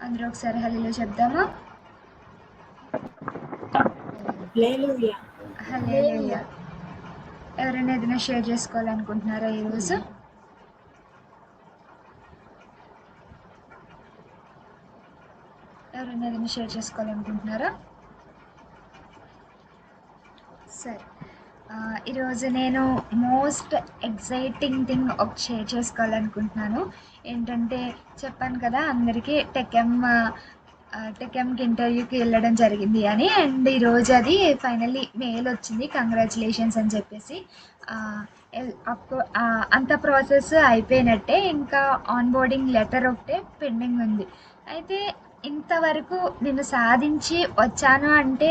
అందరూ ఒకసారి హల్లెలూయా చెప్దామా? హల్లెలూయా. హల్లెలూయా. ఎవరైనా ఏదైనా షేర్ చేసుకోవాలనుకుంటున్నారా ఈరోజు? ఎవరైనా ఏదైనా షేర్ చేసుకోవాలనుకుంటున్నారా? సరే. ఈరోజు నేను మోస్ట్ ఎక్సైటింగ్ థింగ్ ఒకటి షేర్ చేసుకోవాలనుకుంటున్నాను. ఏంటంటే చెప్పాను కదా అందరికీ టెక్ఎంకి ఇంటర్వ్యూకి వెళ్ళడం జరిగింది అని. అండ్ ఈరోజు అది ఫైనల్లీ మెయిల్ వచ్చింది, కంగ్రాచులేషన్స్ అని చెప్పేసి. అంత ప్రాసెస్ అయిపోయినట్టే, ఇంకా ఆన్బోర్డింగ్ లెటర్ ఒకటే పెండింగ్ ఉంది. అయితే ఇంతవరకు నేను సాధించి వచ్చాను అంటే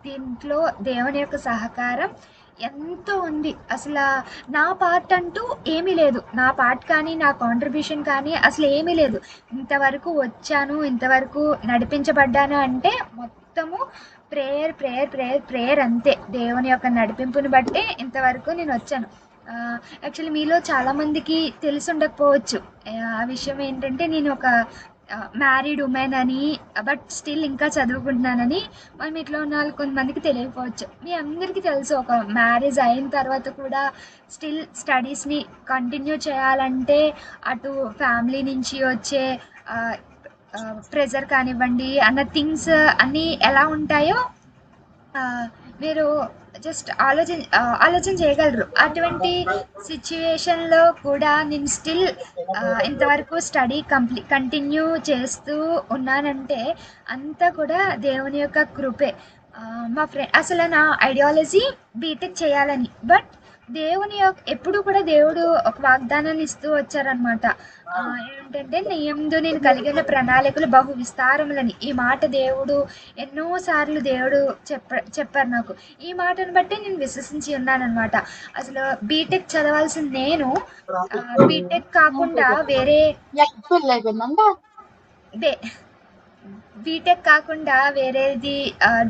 దీంట్లో దేవుని యొక్క సహకారం ఎంతో ఉంది. అసలు నా పార్ట్ అంటూ ఏమీ లేదు, నా పార్ట్ కానీ నా కాంట్రిబ్యూషన్ కానీ అసలు ఏమీ లేదు. ఇంతవరకు వచ్చాను, ఇంతవరకు నడిపించబడ్డాను అంటే మొత్తము ప్రేయర్ ప్రేయర్ ప్రేయర్ ప్రేయర్ అంతే. దేవుని యొక్క నడిపింపుని బట్టే ఇంతవరకు నేను వచ్చాను. యాక్చువల్లీ మీలో చాలామందికి తెలిసి ఉండకపోవచ్చు ఆ విషయం ఏంటంటే, నేను ఒక మ్యారీడ్ ఉమెన్ అని, బట్ స్టిల్ ఇంకా చదువుకుంటున్నానని. మనం ఇట్లా ఉన్న వాళ్ళు కొంతమందికి తెలియకపోవచ్చు. మీ అందరికీ తెలుసు, ఒక మ్యారేజ్ అయిన తర్వాత కూడా స్టిల్ స్టడీస్ని కంటిన్యూ చేయాలంటే అటు ఫ్యామిలీ నుంచి వచ్చే ప్రెజర్ కానివ్వండి, అన్న థింగ్స్ అన్నీ ఎలా ఉంటాయో మీరు జస్ట్ ఆలోచన చేయగలరు. అటువంటి సిచ్యువేషన్లో కూడా నేను స్టిల్ ఇంతవరకు స్టడీ కంటిన్యూ చేస్తూ ఉన్నానంటే అంతా కూడా దేవుని యొక్క కృపే. మా ఫ్రెండ్ అసలు నా ఐడియాలజీ బీటెక్ చేయాలని, బట్ ఎప్పుడు కూడా దేవుడు ఒక వాగ్దానాన్ని ఇస్తూ వచ్చారనమాట. ఏంటంటే, నీ యందు నేను కలిగిన ప్రణాళికలు బహు విస్తారములని. ఈ మాట దేవుడు ఎన్నోసార్లు దేవుడు చెప్పారు నాకు. ఈ మాటను బట్టి నేను విశ్వసించి ఉన్నానన్నమాట. అసలు బీటెక్ చదవాల్సిన నేను బీటెక్ కాకుండా వేరేది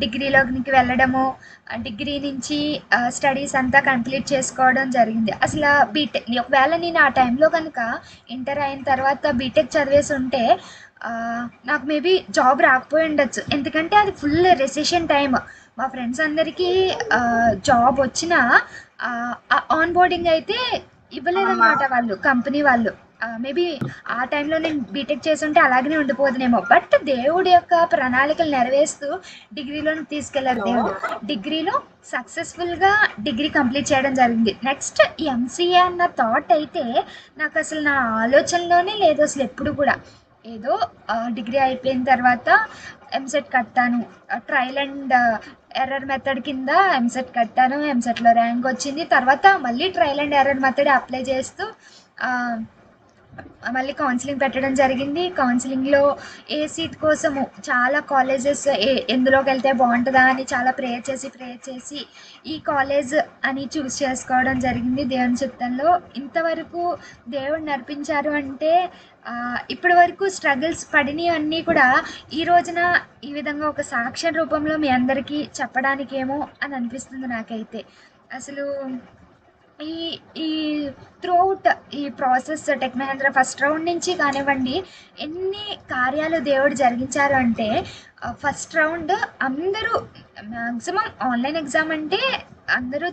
డిగ్రీలోకి వెళ్ళడము, డిగ్రీ నుంచి స్టడీస్ అంతా కంప్లీట్ చేసుకోవడం జరిగింది. అసలు బీటెక్ ఒకవేళ నేను ఆ టైంలో కనుక ఇంటర్ అయిన తర్వాత బీటెక్ చదివేసి ఉంటే నాకు మేబీ జాబ్ రాకపోయి ఉండొచ్చు. ఎందుకంటే అది ఫుల్ రెసెషన్ టైం. మా ఫ్రెండ్స్ అందరికీ జాబ్ వచ్చిన ఆన్బోర్డింగ్ అయితే ఇవ్వలేదన్నమాట వాళ్ళు, కంపెనీ వాళ్ళు. మేబీ ఆ టైంలో నేను బీటెక్ చేస్తుంటే అలాగనే ఉండిపోదునేమో. బట్ దేవుడి యొక్క ప్రణాళికలు నెరవేరుస్తూ డిగ్రీలోకి తీసుకెళ్లారు దేవుడు. డిగ్రీలో సక్సెస్ఫుల్గా డిగ్రీ కంప్లీట్ చేయడం జరిగింది. నెక్స్ట్ ఎంసీఏ అన్న థాట్ అయితే నాకు అసలు నా ఆలోచనలోనే లేదు అసలు ఎప్పుడు కూడా. ఏదో డిగ్రీ అయిపోయిన తర్వాత ఎంసెట్ కట్టాను, ట్రయల్ అండ్ ఎర్రర్ మెథడ్ కింద ఎంసెట్ కట్టాను. ఎంసెట్లో ర్యాంక్ వచ్చింది. తర్వాత మళ్ళీ trial and error method apply చేస్తూ మళ్ళీ కౌన్సిలింగ్ పెట్టడం జరిగింది. కౌన్సిలింగ్లో ఏ సీట్ కోసము చాలా కాలేజెస్ ఎందులోకి వెళ్తే బాగుంటుందా అని చాలా ప్రేయర్ చేసి ఈ కాలేజ్ అని చూస్ చేసుకోవడం జరిగింది దేవుని చిత్తంలో. ఇంతవరకు దేవుడు నడిపించారు అంటే ఇప్పటి వరకు స్ట్రగుల్స్ పడినవన్నీ కూడా ఈ రోజున ఈ విధంగా ఒక సాక్ష్యం రూపంలో మీ అందరికీ చెప్పడానికేమో అని అనిపిస్తుంది నాకైతే. అసలు ఈ త్రూఅవుట్ ఈ process tech Mahindra first round నుంచి కానివ్వండి, ఎన్ని కార్యాలు దేవుడు జరిగించారు అంటే, ఫస్ట్ రౌండ్ అందరూ మ్యాక్సిమం ఆన్లైన్ ఎగ్జామ్ అంటే అందరూ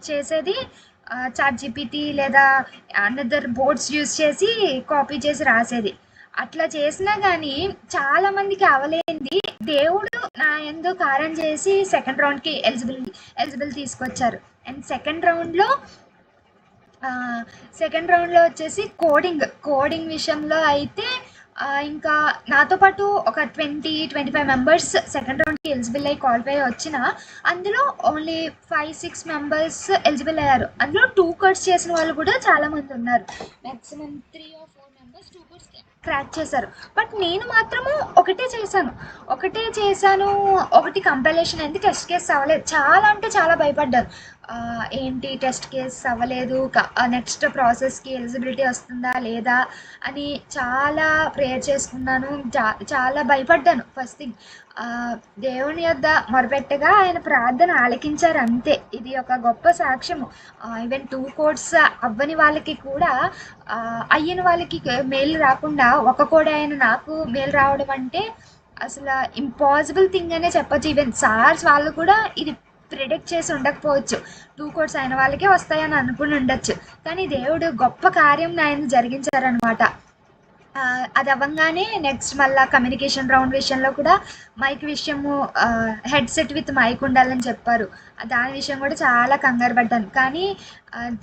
చేసేది చాట్ జీపీటీ లేదా అనదర్ బోర్డ్స్ యూజ్ చేసి కాపీ చేసి రాసేది. అట్లా చేసినా కానీ చాలామందికి అవలేంది దేవుడు నా యందు కార్యం చేసి సెకండ్ రౌండ్కి ఎలిజిబుల్ తీసుకొచ్చారు. అండ్ సెకండ్ రౌండ్లో వచ్చేసి కోడింగ్ విషయంలో అయితే ఇంకా నాతో పాటు ఒక 25 మెంబర్స్ సెకండ్ రౌండ్కి ఎలిజిబుల్ అయ్యి క్వాలిఫై వచ్చిన, అందులో ఓన్లీ 5-6 మెంబర్స్ ఎలిజిబుల్ అయ్యారు. అందులో 2 కోర్స్ చేసిన వాళ్ళు కూడా చాలామంది ఉన్నారు. Maximum 3 or 4 members 2 course crack చేశారు. బట్ నేను మాత్రము ఒకటే చేశాను. ఒకటి కంపైలేషన్ అయింది, టెస్ట్ కేస్ అవ్వలేదు. చాలా అంటే చాలా భయపడ్డాను. ఏంటి టెస్ట్ కేస్ అవ్వలేదు, నెక్స్ట్ ప్రాసెస్కి ఎలిజిబిలిటీ వస్తుందా లేదా అని చాలా ప్రేయర్ చేసుకున్నాను. చాలా భయపడ్డాను ఫస్ట్ థింగ్. దేవుని యొద్ద మొరపెట్టగా ఆయన ప్రార్థన ఆలకించారు అంతే. ఇది ఒక గొప్ప సాక్ష్యము. ఈవెన్ 2 కోడ్స్ అవ్వని వాళ్ళకి కూడా అయిన వాళ్ళకి మెయిల్ రాకుండా ఒక కోడ్ అయిన నాకు మెయిల్ రావడం అంటే అసలు ఇంపాసిబుల్ థింగ్ అనే చెప్పొచ్చు. ఈవెన్ సార్స్ వాళ్ళు కూడా ఇది ప్రిడిక్ట్ చేసి ఉండకపోవచ్చు. 2 కోడ్స్ అయిన వాళ్ళకే వస్తాయని అనుకుని ఉండొచ్చు. కానీ దేవుడు గొప్ప కార్యం ఆయన జరిగించారనమాట. అది అవ్వగానే నెక్స్ట్ మళ్ళీ కమ్యూనికేషన్ రౌండ్ విషయంలో కూడా మైక్ విషయము హెడ్సెట్ విత్ మైక్ ఉండాలని చెప్పారు. దాని విషయం కూడా చాలా కంగారు పడ్డాను. కానీ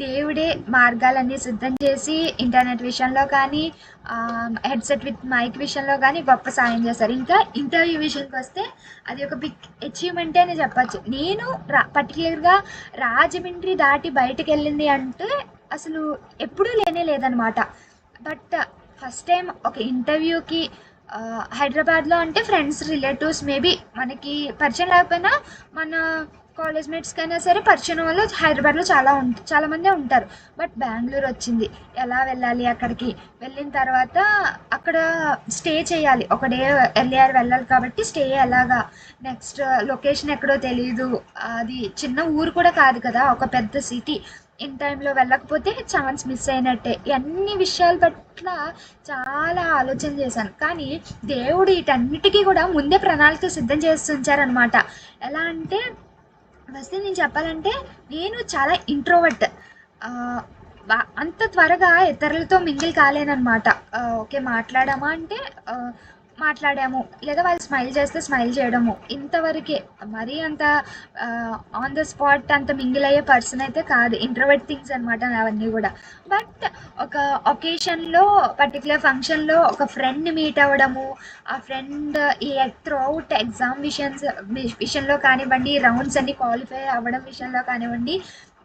దేవుడే మార్గాలన్నీ సిద్ధం చేసి ఇంటర్నెట్ విషయంలో కానీ హెడ్సెట్ విత్ మైక్ విషయంలో కానీ గొప్ప సాయం చేశారు. ఇంకా ఇంటర్వ్యూ విషయానికి వస్తే అది ఒక బిగ్ అచీవ్మెంటే అని చెప్పచ్చు. నేను పర్టికులర్గా రాజమండ్రి దాటి బయటకు వెళ్ళింది అంటే అసలు ఎప్పుడూ లేదనమాట. బట్ ఫస్ట్ టైం ఒక ఇంటర్వ్యూకి హైదరాబాద్లో అంటే ఫ్రెండ్స్ రిలేటివ్స్ మేబీ మనకి పరిచయం లేకపోయినా మన కాలేజ్ మేట్స్కైనా సరే పరిచయం వాళ్ళు హైదరాబాద్లో చాలా మందే ఉంటారు. బట్ బెంగళూరు వచ్చింది, ఎలా వెళ్ళాలి, అక్కడికి వెళ్ళిన తర్వాత అక్కడ స్టే చేయాలి. ఒక డే ఎర్లియర్ వెళ్ళాలి కాబట్టి స్టే ఎలాగా, నెక్స్ట్ లొకేషన్ ఎక్కడో తెలియదు. అది చిన్న ఊరు కూడా కాదు కదా, ఒక పెద్ద సిటీ. ఇన్ టైంలో వెళ్ళకపోతే ఛాన్స్ మిస్ అయినట్టే. అన్ని విషయాల పట్ల చాలా ఆలోచన చేశాను. కానీ దేవుడు వీటన్నిటికీ కూడా ముందే ప్రణాళిక సిద్ధం చేసి ఉంచారనమాట. ఎలా అంటే ఫస్ట్ నేను చెప్పాలంటే నేను చాలా ఇంట్రోవర్ట్. అంత త్వరగా ఇతరులతో మింగిల్ కాలేనమాట. ఓకే మాట్లాడామా అంటే మాట్లాడాము, లేదా వాళ్ళు స్మైల్ చేస్తే స్మైల్ చేయడము, ఇంతవరకే. మరీ అంత ఆన్ ద స్పాట్ అంత మింగిల్ అయ్యే పర్సన్ అయితే కాదు. ఇంట్రోవర్ట్ థింగ్స్ అనమాట అవన్నీ కూడా. బట్ ఒక ఒకేషన్లో పర్టికులర్ ఫంక్షన్లో ఒక ఫ్రెండ్ని మీట్ అవ్వడము, ఆ ఫ్రెండ్ ఈ త్రూ అవుట్ ఎగ్జామ్ విషయంలో కానివ్వండి, రౌండ్స్ అన్ని క్వాలిఫై అవ్వడం విషయంలో కానివ్వండి,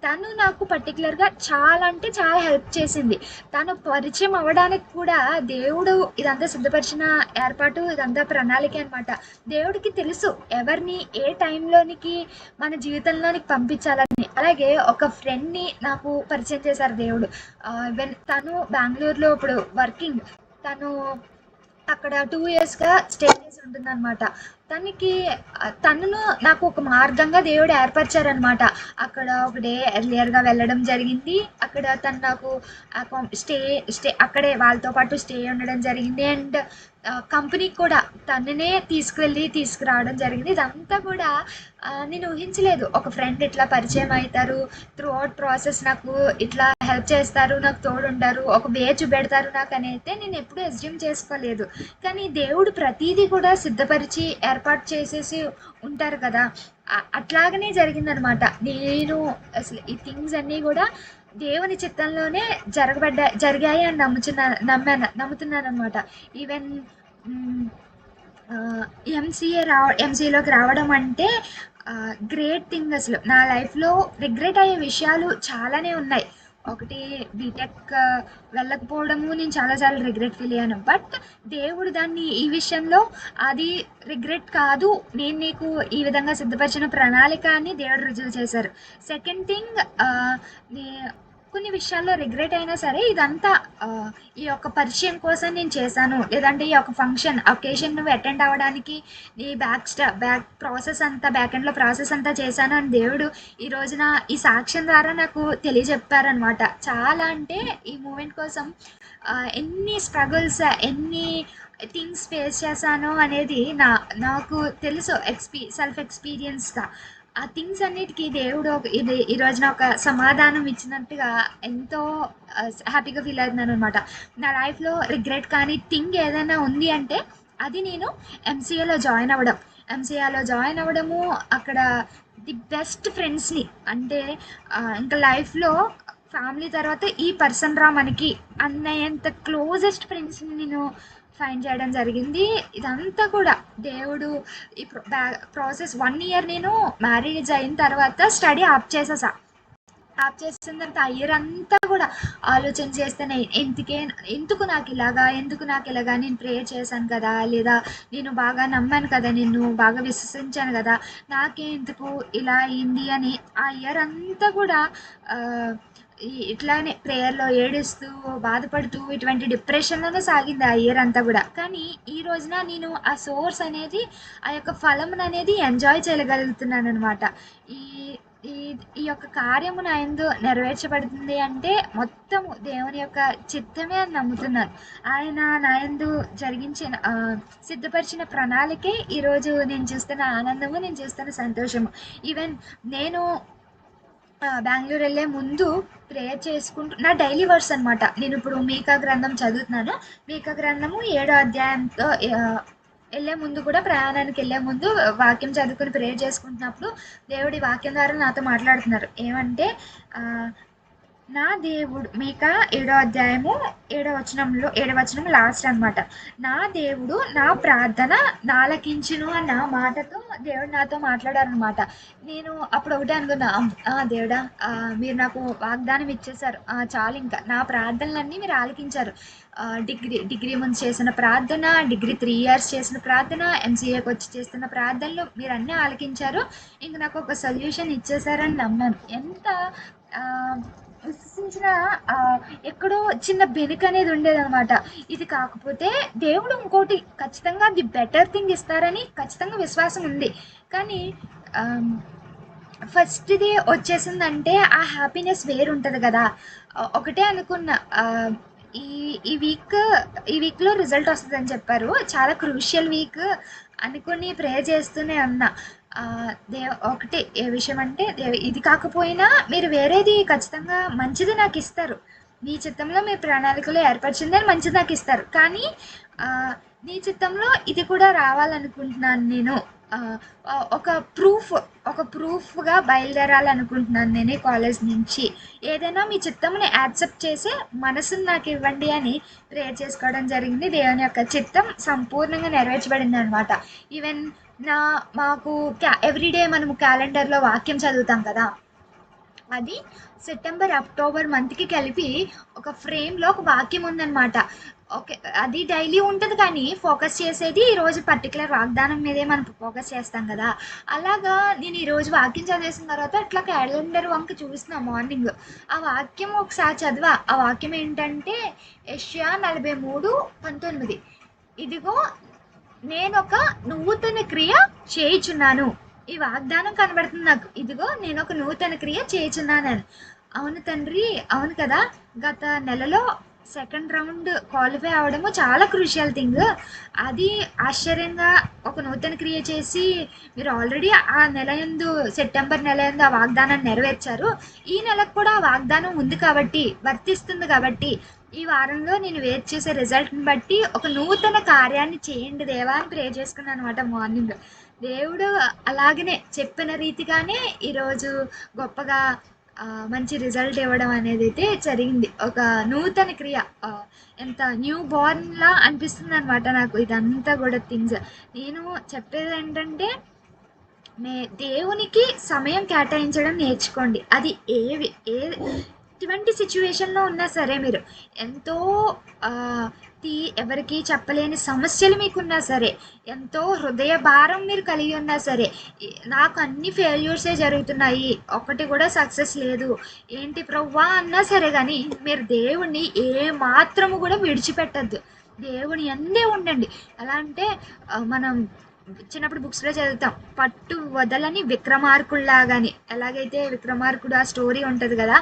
తను నాకు పర్టికులర్గా చాలా అంటే చాలా హెల్ప్ చేసింది. తను పరిచయం అవ్వడానికి కూడా దేవుడు ఇదంతా సిద్ధపరిచిన ఏర్పాటు, ఇదంతా ప్రణాళిక అనమాట. దేవుడికి తెలుసు ఎవరిని ఏ టైంలోనికి మన జీవితంలోనికి పంపించాలని. అలాగే ఒక ఫ్రెండ్ని నాకు పరిచయం చేశారు దేవుడు. తను బెంగళూరులో ఇప్పుడు వర్కింగ్, తను అక్కడ 2 ఇయర్స్గా స్టే చేసి ఉంటుందన్నమాట. తనను నాకు ఒక మార్గంగా దేవుడు ఏర్పరిచారనమాట. అక్కడ ఒక డే ఎర్లియర్గా వెళ్ళడం జరిగింది. అక్కడ తను నాకు స్టే అక్కడే వాళ్ళతో పాటు స్టే ఉండడం జరిగింది. అండ్ కంపెనీకి కూడా తననే తీసుకురావడం జరిగింది. ఇదంతా కూడా నేను ఊహించలేదు. ఒక ఫ్రెండ్ ఇట్లా పరిచయం అవుతారు, త్రూ అవుట్ ప్రాసెస్ నాకు ఇట్లా హెల్ప్ చేస్తారు, నాకు తోడుంటారు, ఒక వే చూపెడతారు నాకు అని అయితే నేను ఎప్పుడూ అస్యూమ్ చేసుకోలేదు. కానీ దేవుడు ప్రతిదీ కూడా సిద్ధపరిచి ఏర్పాటు చేసేసి ఉంటారు కదా, అట్లాగనే జరిగిందనమాట. నేను అసలు ఈ థింగ్స్ అన్నీ కూడా దేవుని చిత్తంలోనే జరిగాయి అని నమ్ముతున్నాను అనమాట. ఈవెన్ ఎంసీఏలోకి రావడం అంటే గ్రేట్ థింగ్. అసలు నా లైఫ్లో రిగ్రెట్ అయ్యే విషయాలు చాలానే ఉన్నాయి. ఒకటి బీటెక్ వెళ్ళకపోవడము నేను చాలాసార్లు రిగ్రెట్ ఫీల్ అయ్యాను. బట్ దేవుడు దాన్ని ఈ విషయంలో అది రిగ్రెట్ కాదు, నేను నీకు ఈ విధంగా సిద్ధపరిచిన ప్రణాళిక అని దేవుడు రుజువు చేశారు. సెకండ్ థింగ్, కొన్ని విషయాల్లో రిగ్రెట్ అయినా సరే ఇదంతా ఈ యొక్క పరిచయం కోసం నేను చేశాను, లేదంటే ఈ యొక్క ఒకేషన్ నువ్వు అటెండ్ అవ్వడానికి నీ బ్యాక్ ప్రాసెస్ అంతా, బ్యాక్ ఎండ్లో ప్రాసెస్ అంతా చేశాను అని దేవుడు ఈ రోజున ఈ సాక్ష్యం ద్వారా నాకు తెలియజెప్పారనమాట. చాలా అంటే ఈ మూమెంట్ కోసం ఎన్ని స్ట్రగుల్స్, ఎన్ని థింగ్స్ ఫేస్ చేశాను అనేది నాకు తెలుసు సెల్ఫ్ ఎక్స్పీరియన్స్గా. ఆ థింగ్స్ అన్నిటికీ దేవుడు ఈ రోజున ఒక సమాధానం ఇచ్చినట్టుగా ఎంతో హ్యాపీగా ఫీల్ అవుతున్నాను అనమాట. నా లైఫ్లో రిగ్రెట్ కానీ థింగ్ ఏదైనా ఉంది అంటే అది నేను ఎంసీఏలో జాయిన్ అవ్వడము, అక్కడ ది బెస్ట్ ఫ్రెండ్స్ని, అంటే ఇంకా లైఫ్లో ఫ్యామిలీ తర్వాత ఈ పర్సన్ రా మనకి అన్నంత క్లోజెస్ట్ ఫ్రెండ్స్ని నేను ఫైండ్ చేయడం జరిగింది. ఇదంతా కూడా దేవుడు ఈ ప్రాసెస్ 1 ఇయర్ నేను మ్యారేజ్ అయిన తర్వాత స్టడీ ఆప్ చేసేసా. ఆప్ చేసిన తర్వాత ఆ ఇయర్ అంతా కూడా ఆలోచన చేస్తేనే ఎందుకు నాకు ఇలాగా, ఎందుకు నాకు ఇలాగా, నేను ప్రేయర్ చేశాను కదా, లేదా నేను బాగా నమ్మాను కదా, నిన్ను బాగా విశ్వసించాను కదా, నాకే ఎందుకు ఇలా అయింది అని ఆ ఇయర్ అంతా కూడా ఆ, ఇట్లానే ప్రేయర్లో ఏడుస్తూ బాధపడుతూ ఇటువంటి డిప్రెషన్లోనే సాగింది ఆ ఇయర్ అంతా కూడా. కానీ ఈ రోజున నేను ఆ సోర్స్ అనేది, ఆ యొక్క ఫలమును అనేది ఎంజాయ్ చేయగలుగుతున్నాను అనమాట. ఈ ఈ ఈ యొక్క కార్యము నా యందు నెరవేర్చబడుతుంది అంటే మొత్తము దేవుని యొక్క చిత్తమే అని నమ్ముతున్నాను. ఆయన నా యందు జరిగించిన సిద్ధపరిచిన ప్రణాళికే ఈరోజు నేను చూస్తున్న ఆనందము, నేను చూస్తున్న సంతోషము. ఈవెన్ నేను బెంగుళూరు వెళ్ళే ముందు ప్రేయర్ చేసుకుంటూ నా డైలీ వర్స్ అనమాట. నేను ఇప్పుడు మీకా గ్రంథం చదువుతున్నాను. మీకా గ్రంథము 7వ అధ్యాయంతో వెళ్ళే ముందు కూడా, ప్రయాణానికి వెళ్ళే ముందు వాక్యం చదువుకుని ప్రేయర్ చేసుకుంటున్నప్పుడు దేవుడి వాక్యం ద్వారా నాతో మాట్లాడుతున్నారు. ఏమంటే నా దేవుడు, మీకా 7వ అధ్యాయము 7వ వచనం లాస్ట్ అనమాట. నా దేవుడు నా ప్రార్థన నాలకించును అన్న మాటతో దేవుడు నాతో మాట్లాడారనమాట. నేను అప్పుడు ఒకటే అనుకున్నా, దేవుడా, మీరు నాకు వాగ్దానం ఇచ్చేశారు, చాలు ఇంకా నా ప్రార్థనలన్నీ మీరు ఆలకించారు. డిగ్రీ ముందు చేసిన ప్రార్థన, డిగ్రీ 3 years చేసిన ప్రార్థన, ఎంసీఏకి వచ్చి చేస్తున్న ప్రార్థనలు మీరు అన్నీ ఆలకించారు, ఇంక నాకు ఒక సొల్యూషన్ ఇచ్చేసారని నమ్మాను. ఎంత విశ్వసించిన ఎక్కడో చిన్న బెనుక అనేది ఉండేదన్నమాట. ఇది కాకపోతే దేవుడు ఇంకోటి ఖచ్చితంగా ది బెటర్ థింగ్ ఇస్తారని ఖచ్చితంగా విశ్వాసం ఉంది. కానీ ఫస్ట్ డే వచ్చేసిందంటే ఆ హ్యాపీనెస్ వేరు ఉంటుంది కదా. ఒకటే అనుకున్నా, ఈ ఈ వీక్లో రిజల్ట్ వస్తుందని చెప్పారు, చాలా క్రూషియల్ వీక్ అనుకుని ప్రేయర్ చేస్తూనే ఉన్నా. ఒకటే ఏ విషయం అంటే, ఇది కాకపోయినా మీరు వేరేది ఖచ్చితంగా మంచిది నాకు ఇస్తారు, నీ చిత్తంలో మీ ప్రణాళికలో ఏర్పరిచిందని మంచిది నాకు ఇస్తారు. కానీ నీ చిత్తంలో ఇది కూడా రావాలనుకుంటున్నాను నేను. ఒక ప్రూఫ్గా బయలుదేరాలనుకుంటున్నాను నేను ఈ కాలేజ్ నుంచి. ఏదైనా మీ చిత్తంని యాక్సెప్ట్ చేసే మనసుని నాకు ఇవ్వండి అని ప్రేయర్ చేసుకోవడం జరిగింది. దేవుని యొక్క చిత్తం సంపూర్ణంగా నెరవేర్చబడింది అనమాట. ఈవెన్ మాకు ఎవ్రీడే మనము క్యాలెండర్లో వాక్యం చదువుతాం కదా, అది సెప్టెంబర్ అక్టోబర్ మంత్కి కలిపి ఒక ఫ్రేమ్లో ఒక వాక్యం ఉందన్నమాట. ఓకే, అది డైలీ ఉంటుంది కానీ ఫోకస్ చేసేది ఈరోజు పర్టికులర్ వాగ్దానం మీదే మనం ఫోకస్ చేస్తాం కదా. అలాగా నేను ఈరోజు వాక్యం చదివేసిన తర్వాత అట్లా క్యాలెండర్ వంక చూసిన మార్నింగ్ ఆ వాక్యం ఒకసారి చదివా. ఆ వాక్యం ఏంటంటే యెషయా 43:19, ఇదిగో నేను ఒక నూతన క్రియ చేయుచున్నాను. ఈ వాగ్దానం కనబడుతుంది నాకు, ఇదిగో నేను ఒక నూతన క్రియ చేయుచున్నానని. అవును తండ్రి, అవును కదా. గత నెలలో సెకండ్ రౌండ్ క్వాలిఫై అవ్వడము చాలా క్రూషియల్ థింగ్. అది ఆశ్చర్యంగా ఒక నూతన క్రియ చేసి మీరు ఆల్రెడీ ఆ నెల యందు, సెప్టెంబర్ నెల యందు ఆ వాగ్దానాన్ని నెరవేర్చారు. ఈ నెలకు కూడా ఆ వాగ్దానం ఉంది కాబట్టి, వర్తిస్తుంది కాబట్టి, ఈ వారంలో నేను వెయిట్ చేసే రిజల్ట్ని బట్టి ఒక నూతన కార్యాన్ని చేయండి దేవా అని ప్రే చేసుకున్నాను అనమాట మార్నింగ్. దేవుడు అలాగనే చెప్పిన రీతిగానే ఈరోజు గొప్పగా మంచి రిజల్ట్ ఇవ్వడం అనేది అయితే జరిగింది. ఒక నూతన క్రియ, ఎంత న్యూ బోర్న్లా అనిపిస్తుంది అనమాట నాకు ఇదంతా కూడా థింగ్స్. నేను చెప్పేది ఏంటంటే, దేవునికి సమయం కేటాయించడం నేర్చుకోండి. అది ఎటువంటి సిచ్యువేషన్లో ఉన్నా సరే, మీరు ఎంతో ఎవరికి చెప్పలేని సమస్యలు మీకున్నా సరే, ఎంతో హృదయ భారం మీరు కలిగి ఉన్నా సరే, నాకు అన్ని ఫెయిల్యూర్సే జరుగుతున్నాయి, ఒకటి కూడా సక్సెస్ లేదు, ఏంటి ప్రవ్వా అన్నా సరే, కానీ మీరు దేవుణ్ణి ఏ మాత్రము కూడా విడిచిపెట్టద్దు. దేవుని అందే ఉండండి. ఎలా అంటే మనం చిన్నప్పుడు బుక్స్లో చదువుతాం, పట్టు వదలని విక్రమార్కుల్లాగాని. ఎలాగైతే విక్రమార్కుడు ఆ స్టోరీ ఉంటుంది కదా,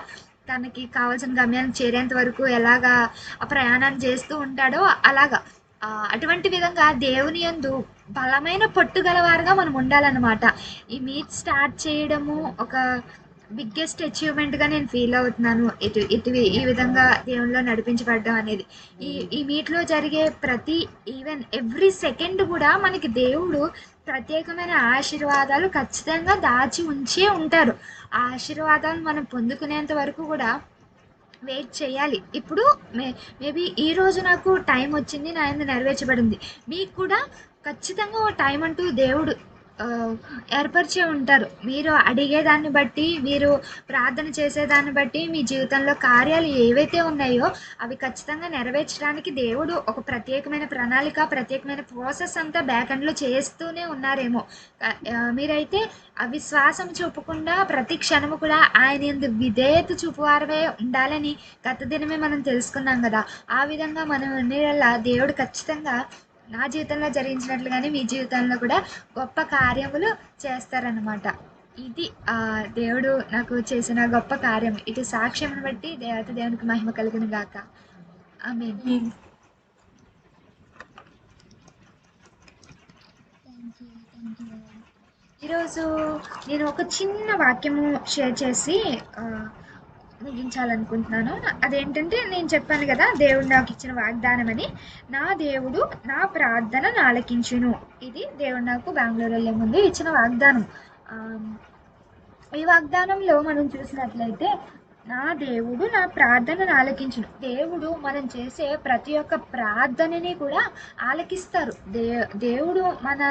తనకి కావాల్సిన గమ్యానికి చేరేంత వరకు ఎలాగా ఆ ప్రయాణాన్ని చేస్తూ ఉంటాడో అలాగా, అటువంటి విధంగా దేవుని యందు బలమైన పట్టుగలవారుగా మనం ఉండాలన్నమాట. ఈ మీట్ స్టార్ట్ చేయడము ఒక బిగ్గెస్ట్ అచీవ్మెంట్గా నేను ఫీల్ అవుతున్నాను. ఈ విధంగా దేవునిలో నడిపించబడడం అనేది, ఈ మీట్లో జరిగే ప్రతి ఈవెన్ ఎవ్రీ సెకండ్ కూడా మనకి దేవుడు ప్రత్యేకమైన ఆశీర్వాదాలు ఖచ్చితంగా దాచి ఉంచే ఉంటారు. ఆ ఆశీర్వాదాలు మనం పొందుకునేంత వరకు కూడా వెయిట్ చేయాలి. ఇప్పుడు మేబీ ఈరోజు నాకు టైం వచ్చింది, నా యందు నెరవేర్చబడింది. మీకు కూడా ఖచ్చితంగా ఓ టైం అంటూ దేవుడు ఏర్పరిచే ఉంటారు. మీరు అడిగేదాన్ని బట్టి, మీరు ప్రార్థన చేసేదాన్ని బట్టి మీ జీవితంలో కార్యాలు ఏవైతే ఉన్నాయో అవి ఖచ్చితంగా నెరవేర్చడానికి దేవుడు ఒక ప్రత్యేకమైన ప్రణాళిక, ప్రత్యేకమైన ప్రాసెస్ అంతా బ్యాక్ ఎండ్‌లో చేస్తూనే ఉన్నారేమో. మీరైతే అవిశ్వాసం చూపకుండా ప్రతి క్షణము కూడా ఆయన యందు విధేయత చూపువారమే ఉండాలని గత దినమే మనం తెలుసుకున్నాం గదా! ఆ విధంగా మనం ఉండేలా దేవుడు ఖచ్చితంగా నా జీవితంలో జరిగించినట్లుగానే మీ జీవితంలో కూడా గొప్ప కార్యములు చేస్తారనమాట. ఇది దేవుడు నాకు చేసిన గొప్ప కార్యం. ఇటు సాక్ష్యమును బట్టి దేవత దేవునికి మహిమ కలుగును గాక. ఆమేన్. ఈరోజు నేను ఒక చిన్న వాక్యము షేర్ చేసి ముగించాలనుకుంటున్నాను. అదేంటంటే నేను చెప్పాను కదా దేవుడు నాకు ఇచ్చిన వాగ్దానం అని. నా దేవుడు నా ప్రార్థనను ఆలకించును. ఇది దేవుడు నాకు బెంగళూరు వెళ్ళే ముందు ఇచ్చిన వాగ్దానం. ఈ వాగ్దానంలో మనం చూసినట్లయితే నా దేవుడు నా ప్రార్థనను ఆలకించును. దేవుడు మనం చేసే ప్రతి ఒక్క ప్రార్థనని కూడా ఆలకిస్తారు. దేవుడు మన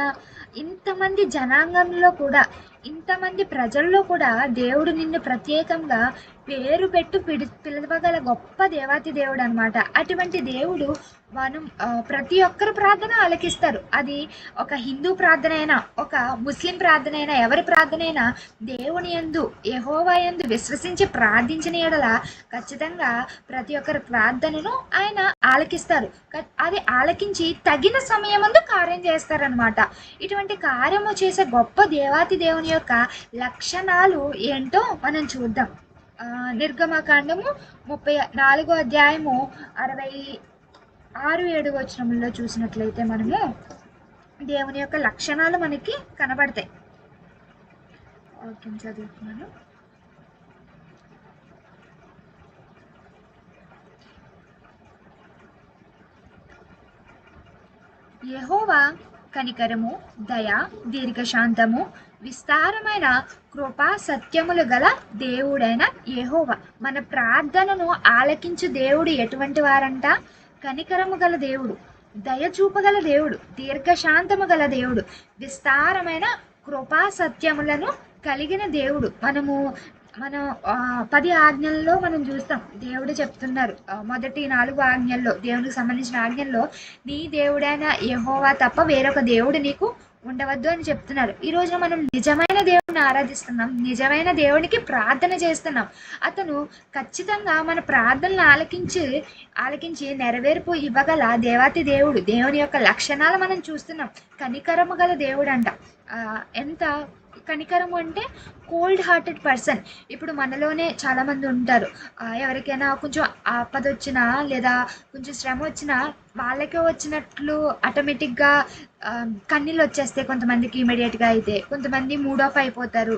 ఇంతమంది జనాంగంలో కూడా, ఇంతమంది ప్రజల్లో కూడా దేవుడు నిన్ను ప్రత్యేకంగా పేరు పెట్టు పిలవగల గొప్ప దేవాతి దేవుడు అనమాట. అటువంటి దేవుడు మనం ప్రతి ఒక్కరి ప్రార్థన ఆలకిస్తారు. అది ఒక హిందూ ప్రార్థన అయినా, ఒక ముస్లిం ప్రార్థన అయినా, ఎవరి ప్రార్థన అయినా దేవుని యందు, యెహోవా యందు విశ్వసించి ప్రార్థించిన యెడల ఖచ్చితంగా ప్రతి ఒక్కరి ప్రార్థనను ఆయన ఆలకిస్తారు. అది ఆలకించి తగిన సమయమందు కార్యం చేస్తారనమాట. ఇటువంటి కార్యము చేసే గొప్ప దేవాతి దేవుని యొక్క లక్షణాలు ఏంటో మనం చూద్దాం. నిర్గమకాండము 34వ అధ్యాయము 66-7 వచనముల్లో చూసినట్లయితే మనము దేవుని యొక్క లక్షణాలు మనకి కనబడతాయి. ఓకే, చదువుతున్నాను. యెహోవా కనికరము, దయ, దీర్ఘశాంతము, విస్తారమైన కృపా సత్యములు గల దేవుడైన యెహోవా. మన ప్రార్థనను ఆలకించు దేవుడు ఎటువంటి వారంట? కనికరము గల దేవుడు, దయ చూపగల దేవుడు, దీర్ఘశాంతము గల దేవుడు, విస్తారమైన కృపా సత్యములను కలిగిన దేవుడు. మనం 10 ఆజ్ఞల్లో మనం చూస్తాం. దేవుడు చెప్తున్నారు, మొదటి 4 ఆజ్ఞల్లో, దేవునికి సంబంధించిన ఆజ్ఞల్లో నీ దేవుడైన యెహోవా తప్ప వేరొక దేవుడు నీకు ఉండవద్దు అని చెప్తున్నారు. ఈ రోజున మనం నిజమైన దేవుడిని ఆరాధిస్తున్నాం, నిజమైన దేవునికి ప్రార్థన చేస్తున్నాం. అతను ఖచ్చితంగా మన ప్రార్థనలు ఆలకించి నెరవేర్పు ఇవ్వగల దేవాతి దేవుడు. దేవుని యొక్క లక్షణాలు మనం చూస్తున్నాం. కనికరము గల దేవుడు అంట. ఎంత కనికరము అంటే కోల్డ్ హార్టెడ్ పర్సన్. ఇప్పుడు మనలోనే చాలామంది ఉంటారు, ఎవరికైనా కొంచెం ఆపద వచ్చినా లేదా కొంచెం శ్రమ వచ్చినా వాళ్ళకే వచ్చినట్లు ఆటోమేటిక్గా కన్నీళ్ళు వచ్చేస్తాయి కొంతమందికి ఇమీడియట్గా. అయితే కొంతమంది మూడ్ ఆఫ్ అయిపోతారు.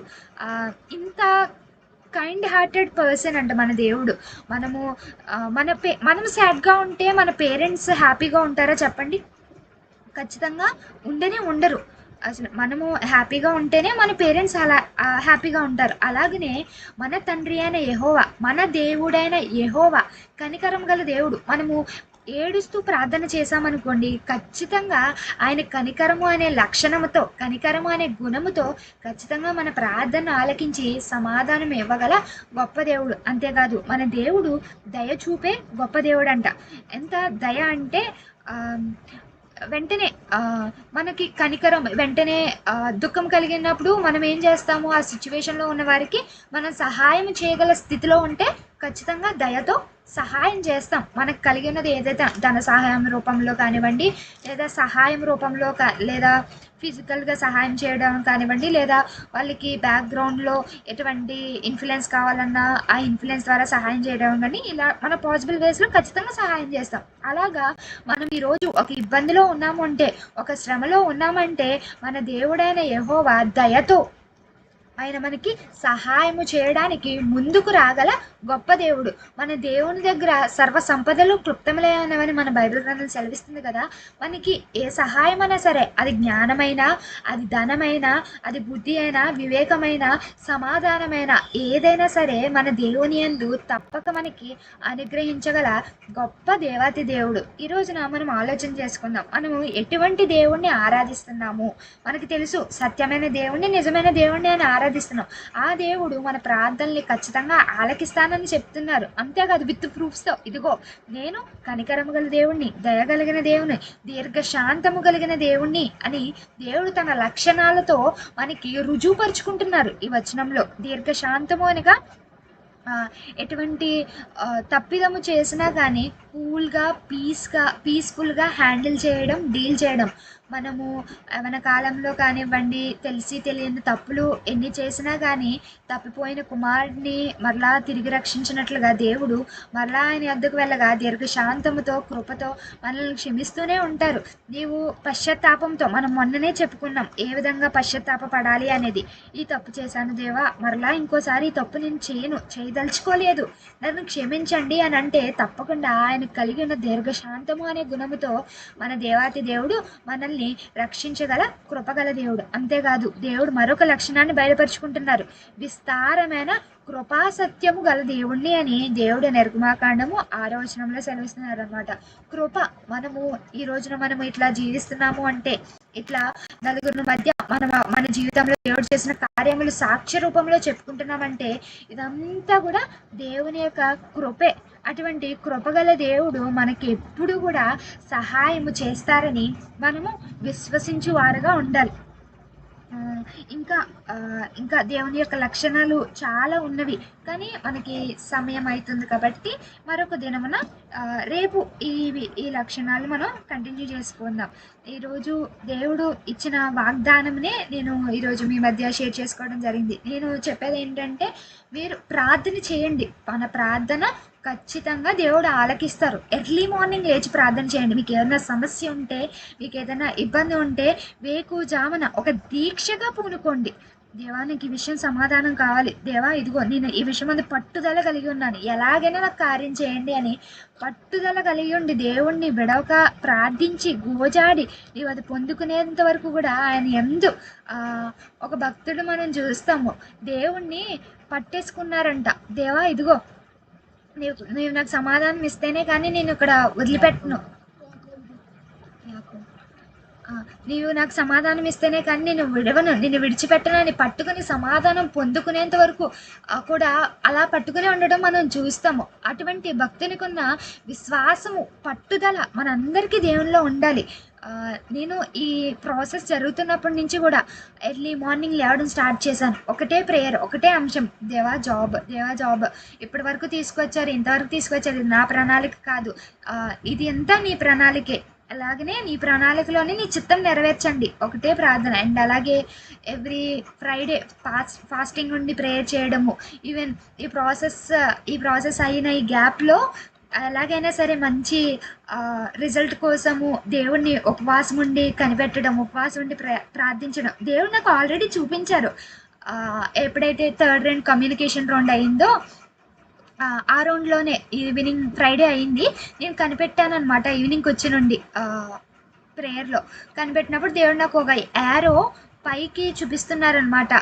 ఇంత కైండ్ హార్టెడ్ పర్సన్ అంట మన దేవుడు. మనం సాడ్గా ఉంటే మన పేరెంట్స్ హ్యాపీగా ఉంటారా చెప్పండి? ఖచ్చితంగా ఉండరు. అసలు మనము హ్యాపీగా ఉంటేనే మన పేరెంట్స్ అలా హ్యాపీగా ఉంటారు. అలాగనే మన తండ్రి అయిన యెహోవా, మన దేవుడైన యెహోవా కనికరం గల దేవుడు. మనము ఏడుస్తూ ప్రార్థన చేశామనుకోండి, ఖచ్చితంగా ఆయన కనికరము అనే లక్షణముతో, కనికరము అనే గుణముతో ఖచ్చితంగా మన ప్రార్థన ఆలకించి సమాధానం ఇవ్వగల గొప్ప దేవుడు. అంతేకాదు మన దేవుడు దయ చూపే గొప్ప దేవుడు అంట. ఎంత దయ అంటే వెంటనే మనకి కనికరం, వెంటనే దుఃఖం కలిగినప్పుడు మనం ఏం చేస్తాము? ఆ సిచ్యువేషన్లో ఉన్న వారికి మనం సహాయం చేయగల స్థితిలో ఉంటే ఖచ్చితంగా దయతో సహాయం చేస్తాం. మనకు కలిగినది ఏదైతే ధన సహాయం రూపంలో కానివ్వండి, లేదా సహాయం రూపంలో లేదా ఫిజికల్గా సహాయం చేయడం కానివ్వండి, లేదా వాళ్ళకి బ్యాక్గ్రౌండ్లో ఎటువంటి ఇన్ఫ్లుయెన్స్ కావాలన్నా ఆ ఇన్ఫ్లుయెన్స్ ద్వారా సహాయం చేయడం కానీ, ఇలా మన పాసిబుల్ వేస్లో ఖచ్చితంగా సహాయం చేస్తాం. అలాగా మనం ఈరోజు ఒక ఇబ్బందిలో ఉన్నాము అంటే, ఒక శ్రమలో ఉన్నామంటే మన దేవుడైన యెహోవా దయతో ఆయన మనకి సహాయము చేయడానికి ముందుకు రాగల గొప్ప దేవుడు. మన దేవుని దగ్గర సర్వ సంపదలు క్లుప్తములైనవని మన బైబిల్ గ్రంథం సెలవిస్తుంది కదా. మనకి ఏ సహాయం అయినా సరే, అది జ్ఞానమైనా, అది ధనమైనా, అది బుద్ధి అయినా, వివేకమైన, సమాధానమైన, ఏదైనా సరే మన దేవుని యందు తప్పక మనకి అనుగ్రహించగల గొప్ప దేవాతి దేవుడు. ఈ రోజున మనం ఆలోచన చేసుకుందాం, మనము ఎటువంటి దేవుణ్ణి ఆరాధిస్తున్నాము. మనకి తెలుసు, సత్యమైన దేవుణ్ణి, నిజమైన దేవుణ్ణి అని ఆరాధిస్తున్నాం. ఆ దేవుడు మన ప్రార్థనల్ని ఖచ్చితంగా ఆలకిస్తానని చెప్తున్నారు. అంతేకాదు విత్ ప్రూఫ్స్తో, ఇదిగో నేను కనికరము గల దేవుణ్ణి, దయగలిగిన దేవుని, దీర్ఘశాంతము కలిగిన దేవుణ్ణి అని దేవుడు తన లక్షణాలతో మనకి రుజువుపరుచుకుంటున్నారు ఈ వచనంలో. దీర్ఘశాంతము అనగా ఎటువంటి తప్పిదము చేసినా కానీ కూల్గా, పీస్ఫుల్గా హ్యాండిల్ చేయడం, డీల్ చేయడం. మనము యవన కాలంలో కానివ్వండి, తెలిసి తెలియని తప్పులు ఎన్ని చేసినా కానీ తప్పిపోయిన కుమారుడిని మరలా తిరిగి రక్షించినట్లుగా దేవుడు మరలా ఆయన వద్దకు వెళ్ళగా దీర్ఘశాంతముతో, కృపతో మనల్ని క్షమిస్తూనే ఉంటారు. నీవు పశ్చాత్తాపంతో, మనం మొన్ననే చెప్పుకున్నాం ఏ విధంగా పశ్చాత్తాపపడాలి అనేది. ఈ తప్పు చేశాను దేవా, మరలా ఇంకోసారి ఈ తప్పు నేను చేయదలుచుకోలేదు, నన్ను క్షమించండి అని అంటే తప్పకుండా ఆయన కలిగి ఉన్న దీర్ఘశాంతము అనే గుణముతో మన దేవాతి దేవుడు మనల్ని రక్షించగల కృపగల దేవుడు. అంతేకాదు దేవుడు మరొక లక్షణాన్ని బయలుపరుచుకుంటున్నారు, విస్తారమైన కృపా సత్యము గల దేవుణ్ణి అని దేవుడు నిర్గమాకాండము 6వ వచనంలో సెలవిస్తున్నారు అనమాట. కృప, మనము ఈ రోజున మనము ఇట్లా జీవిస్తున్నాము అంటే, ఇట్లా నలుగురి మధ్య మన జీవితంలో దేవుడు చేసిన కార్యములు సాక్ష్య రూపంలో చెప్పుకుంటున్నామంటే ఇదంతా కూడా దేవుని యొక్క కృపే. అటువంటి కృపగల దేవుడు మనకి ఎప్పుడు కూడా సహాయము చేస్తారని మనము విశ్వసించు వారుగా ఉండాలి. ఇంకా దేవుని యొక్క లక్షణాలు చాలా ఉన్నవి, కానీ మనకి సమయం అవుతుంది కాబట్టి మరొక దినమున రేపు ఈ లక్షణాలు మనం కంటిన్యూ చేసుకుందాం. ఈరోజు దేవుడు ఇచ్చిన వాగ్దానంనే నేను ఈరోజు మీ మధ్య షేర్ చేసుకోవడం జరిగింది. నేను చెప్పేది ఏంటంటే, మీరు ప్రార్థన చేయండి, మన ప్రార్థన ఖచ్చితంగా దేవుడు ఆలకిస్తారు. ఎర్లీ మార్నింగ్ లేచి ప్రార్థన చేయండి. మీకు ఏదైనా సమస్య ఉంటే, మీకు ఏదైనా ఇబ్బంది ఉంటే వేకుజామున ఒక దీక్షగా పూనుకోండి. దేవా, నీకు ఈ విషయం సమాధానం కావాలి, దేవా ఇదిగో నేను ఈ విషయం అందు పట్టుదల కలిగి ఉన్నాను, ఎలాగైనా నాకు కార్యం చేయండి అని పట్టుదల కలిగి ఉండి దేవుణ్ణి విడవక ప్రార్థించి గోజాడి నీవు అది పొందుకునేంత వరకు కూడా ఆయన యందు ఒక భక్తుడు మనం చూస్తాము, దేవుణ్ణి పట్టేసుకున్నారంట. దేవా ఇదిగో నీవు నాకు సమాధానం ఇస్తేనే కానీ నేను ఇక్కడ వదిలిపెట్టను, నీవు నాకు సమాధానం ఇస్తేనే కానీ నేను విడవను, నిన్ను విడిచిపెట్టను అని పట్టుకుని సమాధానం పొందుకునేంత వరకు కూడా అలా పట్టుకునే ఉండడం మనం చూస్తాము. అటువంటి భక్తునికి ఉన్న విశ్వాసము, పట్టుదల మనందరికీ దేవునిలో ఉండాలి. నేను ఈ ప్రాసెస్ జరుగుతున్నప్పటి నుంచి కూడా ఎర్లీ మార్నింగ్ లేవడం స్టార్ట్ చేశాను. ఒకటే ప్రేయర్, ఒకటే అంశం, దేవా జాబ్ ఇప్పటి వరకు తీసుకొచ్చారు, ఇంతవరకు తీసుకొచ్చారు, ఇది నా ప్రణాళిక కాదు, ఇది అంతా నీ ప్రణాళికే, అలాగనే నీ ప్రణాళికలోనే నీ చిత్తం నెరవేర్చండి, ఒకటే ప్రార్థన. అండ్ అలాగే ఎవ్రీ ఫ్రైడే ఫాస్టింగ్ ఉండి ప్రేయర్ చేయడము. ఈవెన్ ఈ ప్రాసెస్ అయిన ఈ గ్యాప్లో ఎలాగైనా సరే మంచి రిజల్ట్ కోసము దేవుణ్ణి ఉపవాసం ఉండి కనిపెట్టడం, ఉపవాసం ఉండి ప్రార్థించడం. దేవుడు నాకు ఆల్రెడీ చూపించారు. ఎప్పుడైతే థర్డ్ రౌండ్ కమ్యూనికేషన్ రౌండ్ అయిందో ఆ రౌండ్లోనే ఈవినింగ్ ఫ్రైడే అయింది, నేను కనిపెట్టాను అనమాట. ఈవినింగ్కి వచ్చి నుండి ప్రేయర్లో కనిపెట్టినప్పుడు దేవుడు నాకు ఒక యారో పైకి చూపిస్తున్నారనమాట.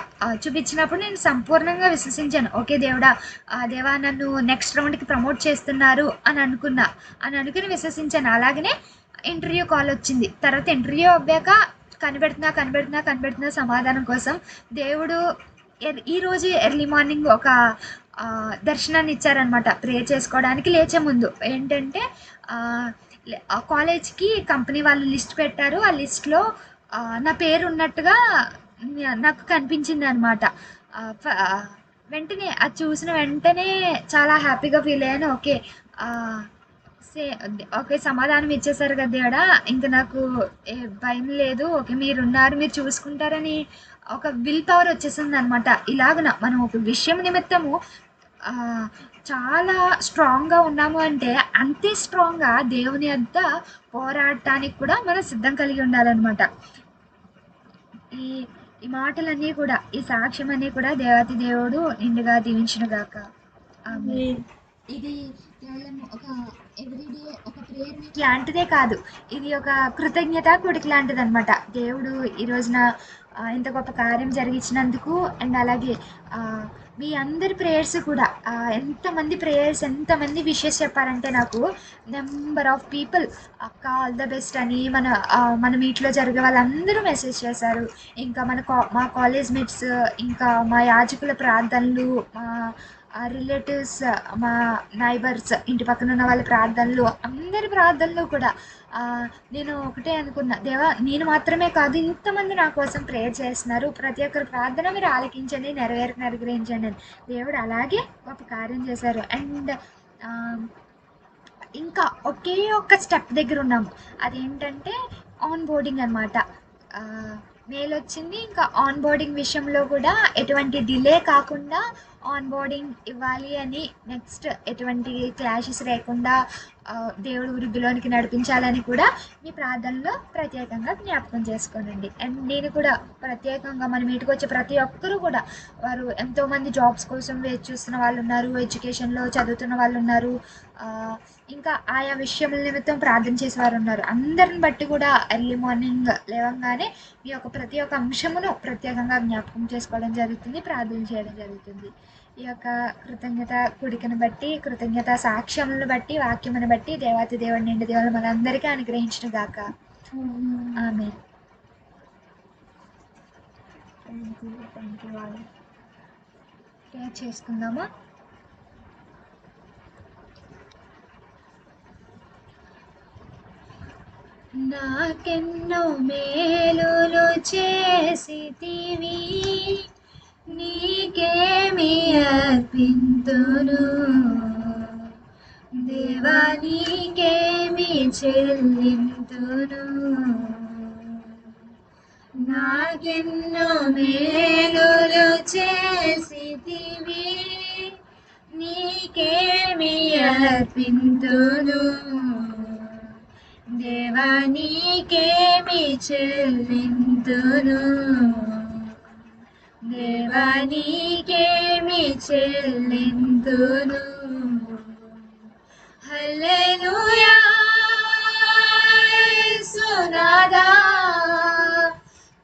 చూపించినప్పుడు నేను సంపూర్ణంగా విశ్వసించాను. ఓకే దేవా నన్ను నెక్స్ట్ రౌండ్కి ప్రమోట్ చేస్తున్నారు అని అనుకుని విశ్వసించాను. అలాగనే ఇంటర్వ్యూ కాల్ వచ్చింది. తర్వాత ఇంటర్వ్యూ అవ్వాక కనిపెడుతున్నా సమాధానం కోసం దేవుడు ఈరోజు ఎర్లీ మార్నింగ్ ఒక దర్శనాన్ని ఇచ్చారనమాట. ప్రేయర్ చేసుకోవడానికి లేచే ముందు ఏంటంటే, కాలేజ్కి కంపెనీ వాళ్ళు లిస్ట్ పెట్టారు. ఆ లిస్ట్లో నా పేరు ఉన్నట్టుగా నాకు కనిపించింది అనమాట. వెంటనే అది చూసిన వెంటనే చాలా హ్యాపీగా ఫీల్ అయ్యాను. ఓకే సమాధానం ఇచ్చేసారు కదా దేవుడా, ఇంకా నాకు భయం లేదు, ఓకే మీరున్నారు, మీరు చూసుకుంటారని ఒక విల్ పవర్ వచ్చేసింది అనమాట. ఇలాగున మనం ఒక విషయం నిమిత్తము చాలా స్ట్రాంగ్గా ఉన్నాము అంటే అంతే స్ట్రాంగ్గా దేవుని వద్ద పోరాడటానికి కూడా మనం సిద్ధం కలిగి ఉండాలన్నమాట. ఈ మాటలన్నీ కూడా, ఈ సాక్ష్యం అన్నీ కూడా దేవాతి దేవుడు నిండుగా దీవించును గాక. ఆమేన్. ఇది కేవలం ఒక ఎవ్రీడే ఒక ప్రేయర్ మీట్ లాంటిదే కాదు, ఇది ఒక కృతజ్ఞత కూడిక లాంటిది అనమాట. దేవుడు ఈ రోజున ఇంత గొప్ప కార్యం జరిగించినందుకు. అండ్ అలాగే మీ అందరి ప్రేయర్స్ కూడా, ఎంతమంది ప్రేయర్స్, ఎంతమంది విషెస్ చెప్పారంటే నాకు నెంబర్ ఆఫ్ పీపుల్ అక్క ఆల్ ద బెస్ట్ అని మన మీట్లో జరిగే వాళ్ళందరూ మెసేజ్ చేశారు. ఇంకా మా కాలేజ్ మేట్స్, ఇంకా మా యాజకుల ప్రార్థనలు, మా రిలేటివ్స్, మా నైబర్స్, ఇంటి పక్కన ఉన్న వాళ్ళ ప్రార్థనలు, అందరి ప్రార్థనలు కూడా నేను ఒకటే అనుకున్నా, దేవా నేను మాత్రమే కాదు, ఇంతమంది నా కోసం ప్రేయర్ చేస్తున్నారు, ప్రతి ఒక్కరి ప్రార్థన మీరు ఆలకించండి, నెరవేరుని అనుగ్రహించండి అని. దేవుడు అలాగే ఒక కార్యం చేశారు. అండ్ ఇంకా ఒకే ఒక్క స్టెప్ దగ్గర ఉన్నాము, అదేంటంటే ఆన్ బోర్డింగ్ అనమాట. మెయిల్ వచ్చింది, ఇంకా ఆన్ బోర్డింగ్ విషయంలో కూడా ఎటువంటి డిలే కాకుండా ఆన్ బోర్డింగ్ ఇవ్వాలి అని, నెక్స్ట్ ఎటువంటి క్లాషెస్ లేకుండా దేవుడు వృద్ధిలోనికి నడిపించాలని కూడా మీ ప్రార్థనలో ప్రత్యేకంగా జ్ఞాపకం చేసుకోనండి. అండ్ నేను కూడా ప్రత్యేకంగా మన మీటికి వచ్చే ప్రతి ఒక్కరూ కూడా, వారు ఎంతోమంది జాబ్స్ కోసం వేచి చూస్తున్న వాళ్ళు ఉన్నారు, ఎడ్యుకేషన్లో చదువుతున్న వాళ్ళు ఉన్నారు, ఇంకా ఆయా విషయముల నిమిత్తం ప్రార్థన చేసేవారు ఉన్నారు. అందరిని బట్టి కూడా ఎర్లీ మార్నింగ్ లేవగానే మీ యొక్క ప్రతి ఒక్క అంశమును ప్రత్యేకంగా జ్ఞాపకం చేసుకోవడం జరుగుతుంది, ప్రార్థన చేయడం జరుగుతుంది. ఈ యొక్క కృతజ్ఞత కుడికను బట్టి, కృతజ్ఞత సాక్ష్యములను బట్టి, వాక్యమును బట్టి దేవాతి దేవుడి నిండు దేవుడు మనందరికీ అనుగ్రహించును గాక. ఆమేన్. థ్యాంక్ యూ వాళ్ళు ప్రేయర్ చేసుకుందామా. నాకెన్నో మేలులు చేసితివి, నీకేమి అర్పింతును దేవా, నీకేమి చెల్లింతును. నాకెన్నో మేలులు చేసితివి, నీకేమి అర్పింతును దేవా, నీకేమి చెల్లింతును దేవా, నీకేమి చెల్లింతును. హల్లెలూయా యేసునాథా,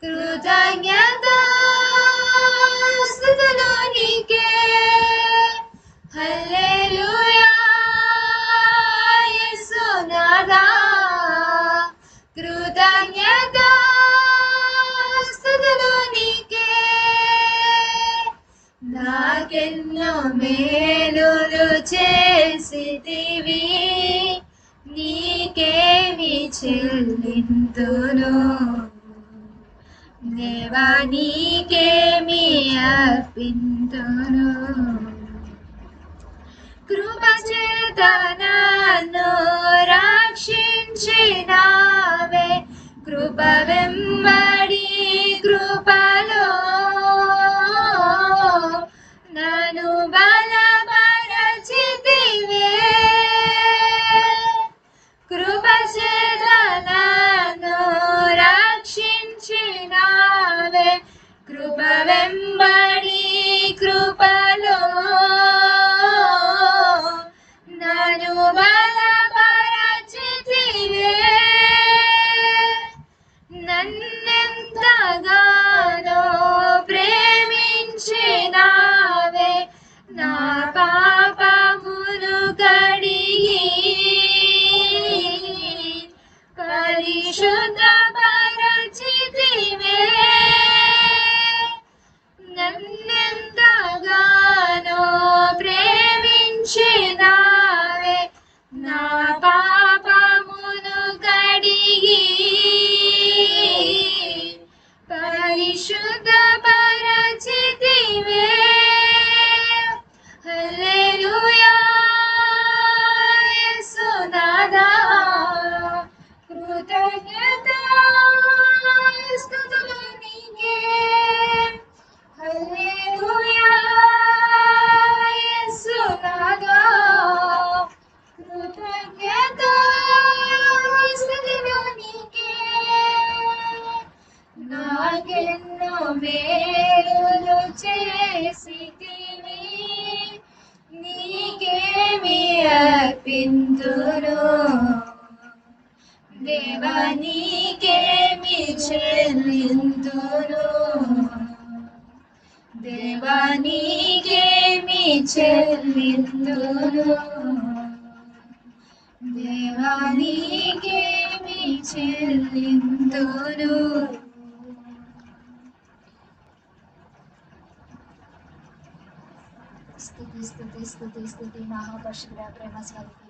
కృతజ్ఞత స్తుతులు నీకే. హల్లెలూయా యేసునాథా, కృతజ్ఞత స్తుతులు నీకే. నాకెన్నో మేలులు చేసితివి, నీకేమి చెల్లింతును దేవా, నీకేమి అర్పింతును. కృపచేత నన్ను రక్షించినావే, కృప వెంబడి కృపలో నన్ను బలపరచితివే. కృపచేత నన్ను రక్షించినావే, కృప వెంబడి కృపలో నన్ను బలపరచితివే. నన్నెంతగానో ప్రేమించినావే, నా పాపమును కడిగి పరిశుద్ధపరచితివే. నన్నెంతగానో ప్రేమించినావే, నా పాపమును కడిగి నాకెన్నో మేలులు చేసితివి, నీకేమి అర్పింతును దేవా, నీకేమి చెల్లింతును దేవా, నీకేమి చెల్లింతును దేవా, నీకేమి చెల్లింతును. స్తుతి స్తుతి స్తుతి స్తుతి మహాపరిశుద్ధ ప్రేమ స్వరూపి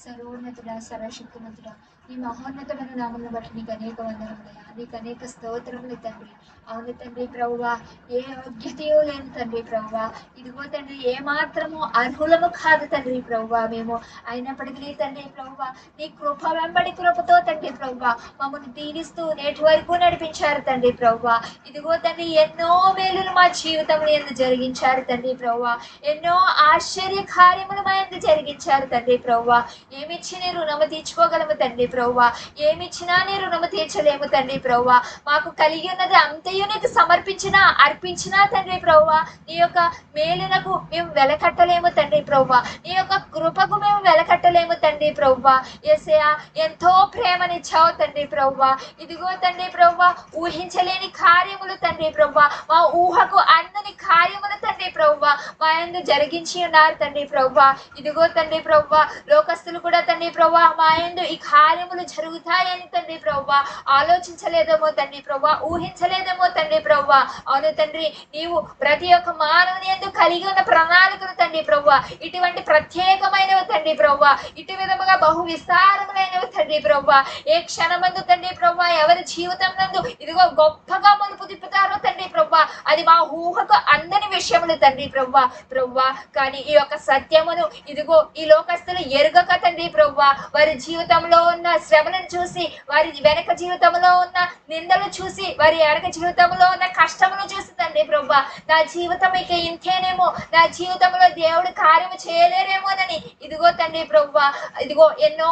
సర్వోన్నతుడా సర్వశక్తిమంతుడా, ఈ మహోన్నతమైన నామమును బట్టి నీకు అనేక వందనములయ్యా, నీకు అనేక స్తోత్రములు తండ్రి. అవును తండ్రి ప్రభువా, ఏ యోగ్యతయో లేని తండ్రి ప్రభువా, ఇదిగో తండ్రి ఏ మాత్రము అర్హులము కాదు తండ్రి ప్రభువా మేము. అయినప్పటికీ తండ్రి ప్రభువా, నీ కృప వెంబడి కృపతో తండ్రి ప్రభువా మమ్మల్ని దీవిస్తూ నేటి వరకు నడిపించారు తండ్రి ప్రభువా. ఇదిగో తండ్రి ఎన్నో మేలులు మా జీవితంలో ఎందు జరిగించారు తండ్రి ప్రభువా, ఎన్నో ఆశ్చర్య కార్యములు మా ఎందు జరిగించారు తండ్రి ప్రభువా. ఏమిచ్చి నీ రుణము తీర్చుకోగలము తండ్రి ప్రభువా, ఏమిచ్చినా నీ రుణము తీర్చలేము తండ్రి ప్రభువా. మాకు కలిగి ఉన్నది అంతయు నీకు సమర్పించినా అర్పించినా తండ్రి ప్రభువా, నీ యొక్క మేలునకు మేము వెలకట్టలేము తండ్రి ప్రభువా, నీ యొక్క కృపకు మేము వెలకట్టలేము తండ్రి ప్రభువా. యేసయ్యా, ఎంతో ప్రేమనిచ్చావు తండ్రి ప్రభువా. ఇదిగో తండ్రి ప్రభువా, ఊహించలేని కార్యములు తండ్రి ప్రభువా, మా ఊహకు అందని కార్యములు తండ్రి ప్రభువా మా యందు జరిగించి ఉన్నారు తండ్రి ప్రభువా. ఇదిగో తండ్రి ప్రభువా, లోకస్తులు కూడా తండ్రి ప్రభువా మా యందు ఈ కార్యములు జరుగుతాయని తండ్రి ప్రభువా ఆలోచించలేదేమో తండ్రి ప్రభువా, ఊహించలేదేమో తండ్రి ప్రభువా. అవును తండ్రి, నీవు ప్రతి ఒక్క మానవుని యందు కలిగి ఉన్న ప్రణాళికలు తండ్రి ప్రభువా ఇటువంటి ప్రత్యేకమైనవి తండ్రి ప్రభువా, ఇటు విధముగా బహు విస్తారములైనవి తండ్రి ప్రభువా. ఏ క్షణమందు తండ్రి ప్రభువా ఎవరి జీవితం నందు ఇదిగో గొప్పగా మలుపు తిప్పుతారో తండ్రి ప్రభువా, అది మా ఊహకు అందని విషయములు తండ్రి ప్రభువా ప్రభువా. కానీ ఈ యొక్క సత్యమును ఇదిగో ఈ లోకస్తులు ఎరుగక తండ్రి ప్రభువా, వారి జీవితంలో ఉన్న శ్రమలను చూసి, వారి వెనక జీవితంలో ఉన్న నిందలు చూసి, వారి వెనక జీవితంలో ఉన్న కష్టమును చూసి తండ్రి ప్రభువా, నా జీవితం ఇక ఇంతేనేమో, నా జీవితంలో దేవుడు కార్యము చేయలేరేమోనని ఇదిగో తండ్రి ప్రభువా ఇదిగో ఎన్నో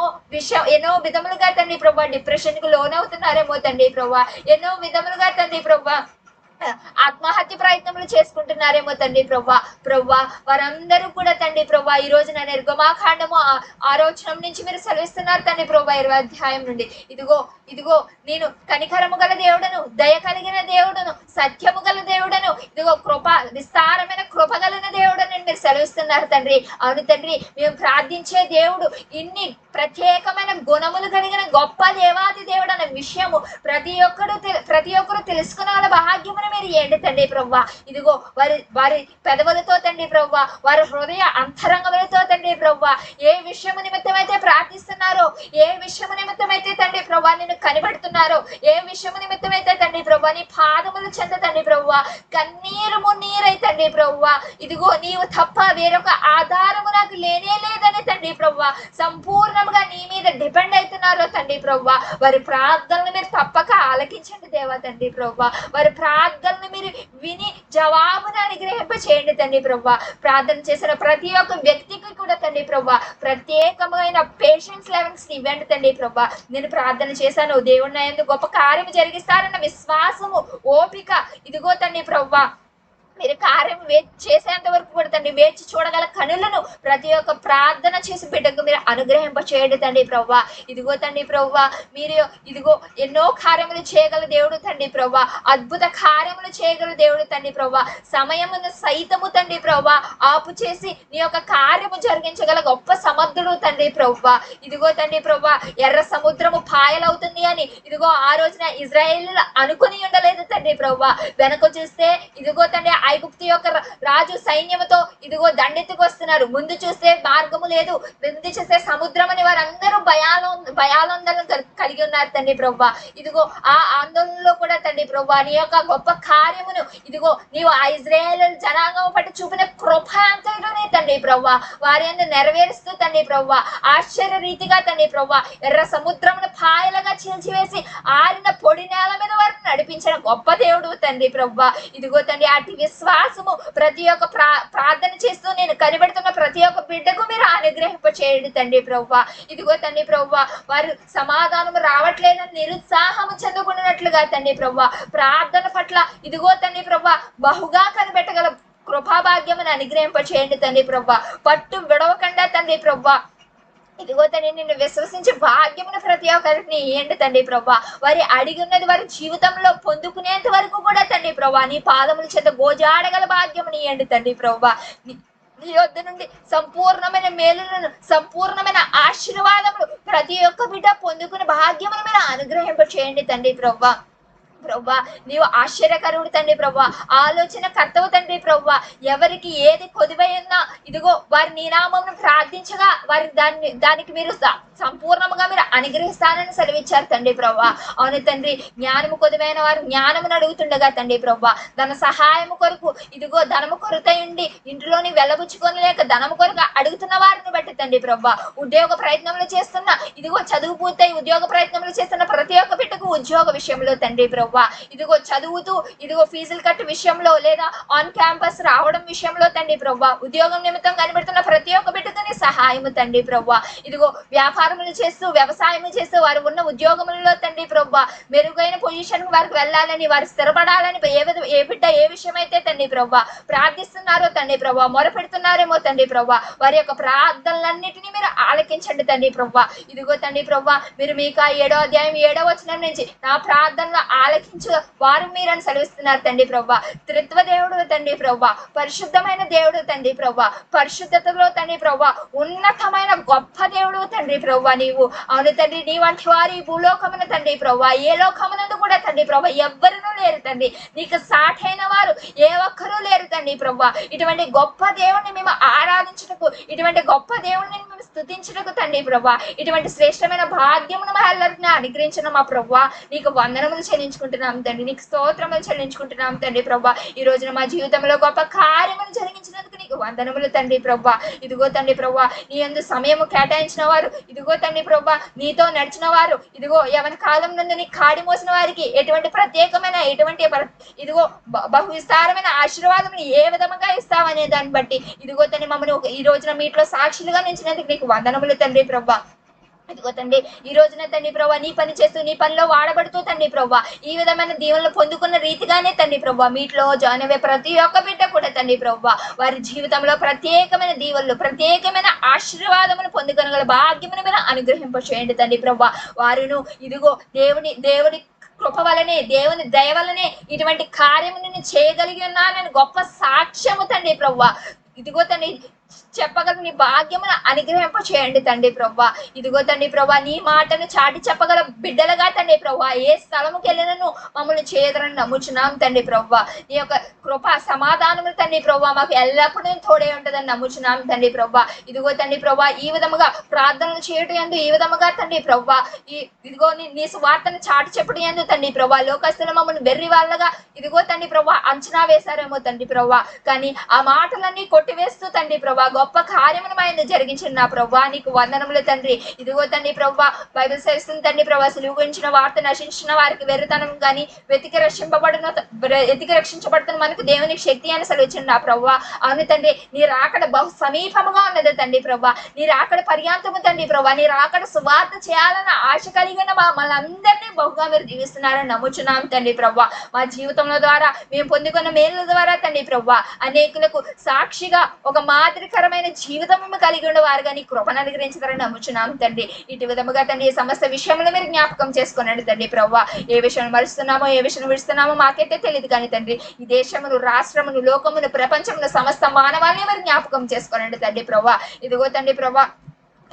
విధములుగా తండ్రి ప్రభువా డిప్రెషన్ కు లోనవుతున్నారేమో తండ్రి ప్రభువా, ఎన్నో విధములుగా తండ్రి ప్రభువా ఆత్మహత్య ప్రయత్నములు చేసుకుంటున్నారేమో తండ్రి ప్రభువా. వారందరూ కూడా తండ్రి ప్రభువా ఈ రోజు నా నిర్గమాకాండము 6వ వచనం నుంచి మీరు సెలవిస్తున్నారు తండ్రి ప్రభువా 20వ అధ్యాయం నుండి. ఇదిగో నేను కనికరము గల దేవుడను, దయ కలిగిన దేవుడను, సత్యము గల దేవుడను, ఇదిగో విస్తారమైన కృప కలిగిన దేవుడని మీరు సెలవిస్తున్నారు తండ్రి. అవును తండ్రి, మేము ప్రార్థించే దేవుడు ఇన్ని ప్రత్యేకమైన గుణములు కలిగిన గొప్ప దేవాది దేవుడు అనే విషయము ప్రతి ఒక్కరు తెలుసుకునే వాళ్ళ భాగ్యమును మీరు ఏంటి తండ్రి ప్రభువా. ఇదిగో వారి పెదవులతో తండ్రి ప్రభువా, వారి హృదయ అంతరంగములతో తండ్రి ప్రభువా ఏ విషయము నిమిత్తమైతే ప్రార్థిస్తున్నారో, ఏ విషయము నిమిత్తమైతే తండ్రి ప్రభువా నేను కనిపెడుతున్నారో, ఏ విషయము నిమిత్తమైతే తండ్రి ప్రభువా నీ పాదములు చెంద తండ్రి ప్రభువా కన్నీరు మున్నీరై తండ్రి ప్రభువా, ఇదిగో నీవు తప్ప వేరొక ఆధారము నాకు లేనే లేదని తండ్రి ప్రభువా సంపూర్ణంగా నీ మీద డిపెండ్ అవుతున్నారో తండ్రి ప్రభువా, వారి ప్రార్థనలు మీరు తప్పక ఆలకించండి దేవా తండ్రి ప్రభువా. వారి ప్రార్థనలు మీరు విని జవాబును అనుగ్రహింప చేయండి తండ్రి ప్రభువా. ప్రార్థన చేసిన ప్రతి ఒక్క వ్యక్తికి కూడా తండ్రి ప్రభువా ప్రత్యేకమైన పేషెన్స్ లెవెల్స్ ఇవ్వండి తండ్రి ప్రభువా. నేను ప్రార్థన చేశాను, దేవుడు నా యందు గొప్ప కార్యం జరిగిస్తారన్న విశ్వాసము, ఓపిక ఇదిగో తండ్రి ప్రభువా మీరు కార్యం చేసేంత వరకు కూడా తండ్రి వేచి చూడగల కనులను ప్రతి ఒక్క ప్రార్థన చేసి బిడ్డకు మీరు అనుగ్రహింప చేయండి తండ్రి ప్రభువా. ఇదిగో తండ్రి ప్రభువా మీరు ఇదిగో ఎన్నో కార్యములు చేయగల దేవుడు తండ్రి ప్రభువా, అద్భుత కార్యములు చేయగల దేవుడు తండ్రి ప్రభువా. సమయమును సైతము తండ్రి ప్రభువా ఆపు చేసి నీ యొక్క కార్యము జరిగించగల గొప్ప సమర్థుడు తండ్రి ప్రభువా. ఇదిగో తండ్రి ప్రభువా ఎర్ర సముద్రము పాయలవుతుంది అని ఇదిగో ఆ రోజున ఇజ్రాయేలు అనుకుని ఉండలేదు తండ్రి ప్రభువా. వెనక చూస్తే ఇదిగో తండ్రి ఐగుప్తు యొక్క రాజు సైన్యముతో ఇదిగో దండెత్తుకు వస్తున్నారు. ముందు చూస్తే మార్గము లేదు, ముందు చూస్తే సముద్రం అని వారందరూ భయాలందరూ కలిగి ఉన్నారు తండ్రి ప్రభువా. ఇదిగో ఆ ఆందోళనలో కూడా తండ్రి ప్రభువా నీ యొక్క గొప్ప కార్యమును ఇదిగో నీవు ఆ ఇజ్రాయేలు జనాంగం పట్టి చూపిన కృప అంతటిని తండ్రి ప్రభువా వారి యందు నెరవేరుస్తూ తండ్రి ప్రభువా ఆశ్చర్య రీతిగా తండ్రి ప్రభువా ఎర్ర సముద్రమును పాయలుగా చీల్చివేసి ఆరిన పొడి నేల మీద వారిని నడిపించిన గొప్ప దేవుడు తండ్రి ప్రభా. ఇదిగో తండ్రి అటు విశ్వాసము ప్రతి ఒక్క ప్రార్థన చేస్తూ నేను కనిపెడుతున్న ప్రతి ఒక్క బిడ్డకు మీరు అనుగ్రహింప చేయండి తండ్రి ప్రభా. ఇదిగో తండ్రి ప్రభా, వారు సమాధానం రావట్లేదని నిరుత్సాహము చెందుకున్నట్లుగా తండ్రి ప్రభా, ప్రార్థన పట్ల ఇదిగో తండ్రి ప్రభా బహుగా కనిపెట్టగల కృపాభాగ్యమును అనుగ్రహింప చేయండి తండ్రి ప్రభా. పట్టు విడవకుండా తండ్రి ప్రభా, ఇదిగో తండ్రి నిన్ను విశ్వసించి భాగ్యమును ప్రతి ఒక్కరికి ఇయ్యండి తండ్రి ప్రభా. వారి అడిగి ఉన్నది వారి జీవితంలో పొందుకునేంత వరకు కూడా తండ్రి ప్రభా నీ పాదముల చేత గోజాడగల భాగ్యమును ఇయ్యండి తండ్రి ప్రభా. నీ యొద్ద నుండి సంపూర్ణమైన మేలులను, సంపూర్ణమైన ఆశీర్వాదములు ప్రతి ఒక్క బిడ్డ పొందుకునే భాగ్యమును మీరు అనుగ్రహింప చేయండి తండ్రి ప్రభా. ప్రభా నీవు ఆశ్చర్యకరుడు తండ్రి ప్రభా, ఆలోచన కర్తవు తండ్రి ప్రభా. ఎవరికి ఏది కొదువై ఉన్నా ఇదిగో వారి నీ నామమును ప్రార్థించగా వారి దానికి మీరు సంపూర్ణముగా మీరు అనుగ్రహిస్తానని సెలవిచ్చారు తండ్రి ప్రభా. అవును తండ్రి, జ్ఞానము కొదువైన వారు జ్ఞానమును అడుగుతుండగా తండ్రి ప్రభా, ధన సహాయము కొరకు ఇదిగో ధనము కొరత ఉండి ఇంటిలోని వెళ్ళబుచ్చుకొని లేక ధనము కొరకు అడుగుతున్న వారిని బట్టి తండ్రి ప్రభా, ఉద్యోగ ప్రయత్నములు చేస్తున్న ఇదిగో చదువు పూర్తయి ఉద్యోగ ప్రయత్నములు చేస్తున్న ప్రతి ఒక్క బిడ్డకు ఉద్యోగ విషయంలో తండ్రి ప్రభా, ఇదిగో చదువుతూ ఇదిగో ఫీజులు కట్టు విషయంలో లేదా ఆన్ క్యాంపస్ రావడం విషయంలో తండ్రి ప్రభా, ఉద్యోగం నిమిత్తం కనిపెడుతున్న ప్రతి ఒక్క బిడ్డకు నీ సహాయము తండ్రి ప్రభా. ఇదిగో వ్యాపారములు చేస్తూ వ్యవసాయము చేస్తూ వారు ఉన్న ఉద్యోగములలో తండ్రి ప్రభా మెరుగైన పొజిషన్ వారికి వెళ్ళాలని, వారు స్థిరపడాలని ఏ బిడ్డ ఏ విషయమైతే తండ్రి ప్రభా ప్రార్థిస్తున్నారో తండ్రి ప్రభా, మొరపెడుతున్నారేమో తండ్రి ప్రభా, వారి యొక్క ప్రార్థనలన్నిటినీ మీరు ఆలకించండి తండ్రి ప్రభా. ఇదిగో తండ్రి ప్రభా, మీరు మీకా 7వ అధ్యాయం 7వ వచనం నుంచి నా ప్రార్థనలు ఆలకించు వారు మీరని సెలవిస్తున్నారు తండ్రి ప్రభా. త్రిత్వ దేవుడు తండ్రి ప్రభా, పరిశుద్ధమైన దేవుడు తండ్రి ప్రభా, పరిశుద్ధతలో తండ్రి ప్రభా ఉన్నతమైన గొప్ప దేవుడు తండ్రి ప్రభా నీవు. అవును తండ్రి, నీ వంటి వారి భూలోకమున తండ్రి ప్రభా ఏ లోకమునందు కూడా తండ్రి ప్రభా ఎవ్వరూ లేరు తండ్రి, నీకు సాటైన వారు ఏ ఒక్కరూ లేరు తండ్రి ప్రభా. ఇటువంటి గొప్ప దేవుడిని మేము ఆరాధించుటకు, ఇటువంటి గొప్ప దేవుడిని మేము స్తుతించుటకు తండ్రి ప్రభా, ఇటువంటి శ్రేష్టమైన భాగ్యమును మా అందరిని అనుగ్రహించిన మా ప్రభా నీకు వందనములు చెల్లించుకుంటున్నాం తండ్రి, నీకు స్తోత్రములు చెల్లించుకుంటున్నాం తండ్రి ప్రభా. ఈ రోజున మా జీవితంలో గొప్ప కార్యములు జరిగించినందుకు నీకు వందనములు తండ్రి ప్రభా. ఇదిగో తండ్రి ప్రభా, నీ యందు సమయము కేటాయించిన వారు, ఇదిగో తండ్రి ప్రభా నీతో నడిచిన వారు, ఇదిగో యవన కాలం నందు నీ కాడి మోసిన వారికి ఎటువంటి ప్రత్యేకమైన ఎటువంటి ఇదిగో బహు విస్తారమైన ఆశీర్వాదం ఏ విధంగా ఇస్తావనే దాన్ని బట్టి ఇదిగో తండ్రి మమ్మల్ని ఈ రోజున మీట్లో సాక్షులుగా నిలిచినందుకు నీకు వందనములు తండ్రి ప్రభా. ఇదిగో తండ్రి ఈ రోజున తండ్రి ప్రభా నీ పని చేస్తూ నీ పనిలో వాడబడుతూ తండ్రి ప్రభా ఈ విధమైన దీవెనలు పొందుకున్న రీతిగానే తండ్రి ప్రభా మీట్లో జాయిన్ అయ్యే ప్రతి ఒక్క బిడ్డ కూడా తండ్రి ప్రభా వారి జీవితంలో ప్రత్యేకమైన దీవెనలు, ప్రత్యేకమైన ఆశీర్వాదమును పొందుకొనగల భాగ్యమును మీరు అనుగ్రహింప చేయండి తండ్రి ప్రభా. వారును ఇదిగో దేవుని కృప వలనే, దేవుని దయ వలనే ఇటువంటి కార్యము నేను చేయగలిగి ఉన్నానని గొప్ప సాక్ష్యము తండ్రి ప్రభా. ఇదిగో తండ్రి చెప్పగల నీ భాగ్యమును అనుగ్రహింప చేయండి తండ్రి ప్రభా. ఇదిగో తండ్రి ప్రభా నీ మాటను చాటి చెప్పగల బిడ్డలుగా తండ్రి ప్రభా ఏ స్థలముకి వెళ్ళినను మమ్మల్ని చేయదని నమ్ముచున్నాం తండ్రి ప్రభా. నీ యొక్క కృప సమాధానములు తండ్రి ప్రభా మాకు ఎల్లప్పుడూ తోడే ఉంటుందని నమ్ముచున్నాం తండ్రి ప్రభా. ఇదిగో తండ్రి ప్రభా ఈ విధముగా ప్రార్థనలు చేయటం ఎందు ఈ విధముగా తండ్రి ప్రభా ఇదిగో నీ సువార్తను చాటి చెప్పడం ఎందు తండ్రి ప్రభా లోకస్తులు మమ్మల్ని వెర్రి వాళ్ళగా ఇదిగో తండ్రి ప్రభా అంచనా వేశారేమో తండ్రి ప్రభా, కానీ ఆ మాటలన్నీ కొట్టివేస్తూ తండ్రి ప్రభా గొప్ప కార్యమును మా యందు జరిగించిన నా ప్రభా నీకు వందనములు తండ్రి. ఇదిగో తండ్రి ప్రభా బైబిల్ సెలవిస్తుంది తండ్రి ప్రభా సిలువ గురించిన వార్త నశించిన వారికి వెర్రితనం కానీ వెతికి రక్షించబడుతున్న మనకు దేవునికి శక్తి అని సెలవిచ్చిన నా ప్రభా. అవును తండ్రి, నీ రాకడ బహు సమీపముగా ఉన్నది తండ్రి ప్రభా, నీ రాకడ పర్యాంతము తండ్రి ప్రభా, నీ రాకడ సువార్త చేయాలన్న ఆశ కలిగిన మనందరినీ బహుగా మీరు దీవిస్తున్నారని నమ్ముచున్నాం తండ్రి ప్రభా. మా జీవితంలో ద్వారా మేము పొందుకున్న మేలుల ద్వారా తండ్రి ప్రభా అనేకులకు సాక్షిగా ఒక మాదిరికరమైన జీవితం కలిగి ఉన్న వారుగా నీ కృపను అనుగ్రహించారని నమ్ముచున్నాం తండ్రి. ఇటు విధముగా తండ్రి సమస్త విషయంలో మీరు జ్ఞాపకం చేసుకోనండి తండ్రి ప్రభా. ఏ విషయం మరుస్తున్నామో ఏ విషయం విడుస్తున్నామో మాకైతే తెలియదు కానీ తండ్రి ఈ దేశమును, రాష్ట్రమును, లోకమును, ప్రపంచమును సమస్త మానవాళిని మీరు జ్ఞాపకం చేసుకోనండి తండ్రి ప్రభా. ఇదిగో తండ్రి ప్రభా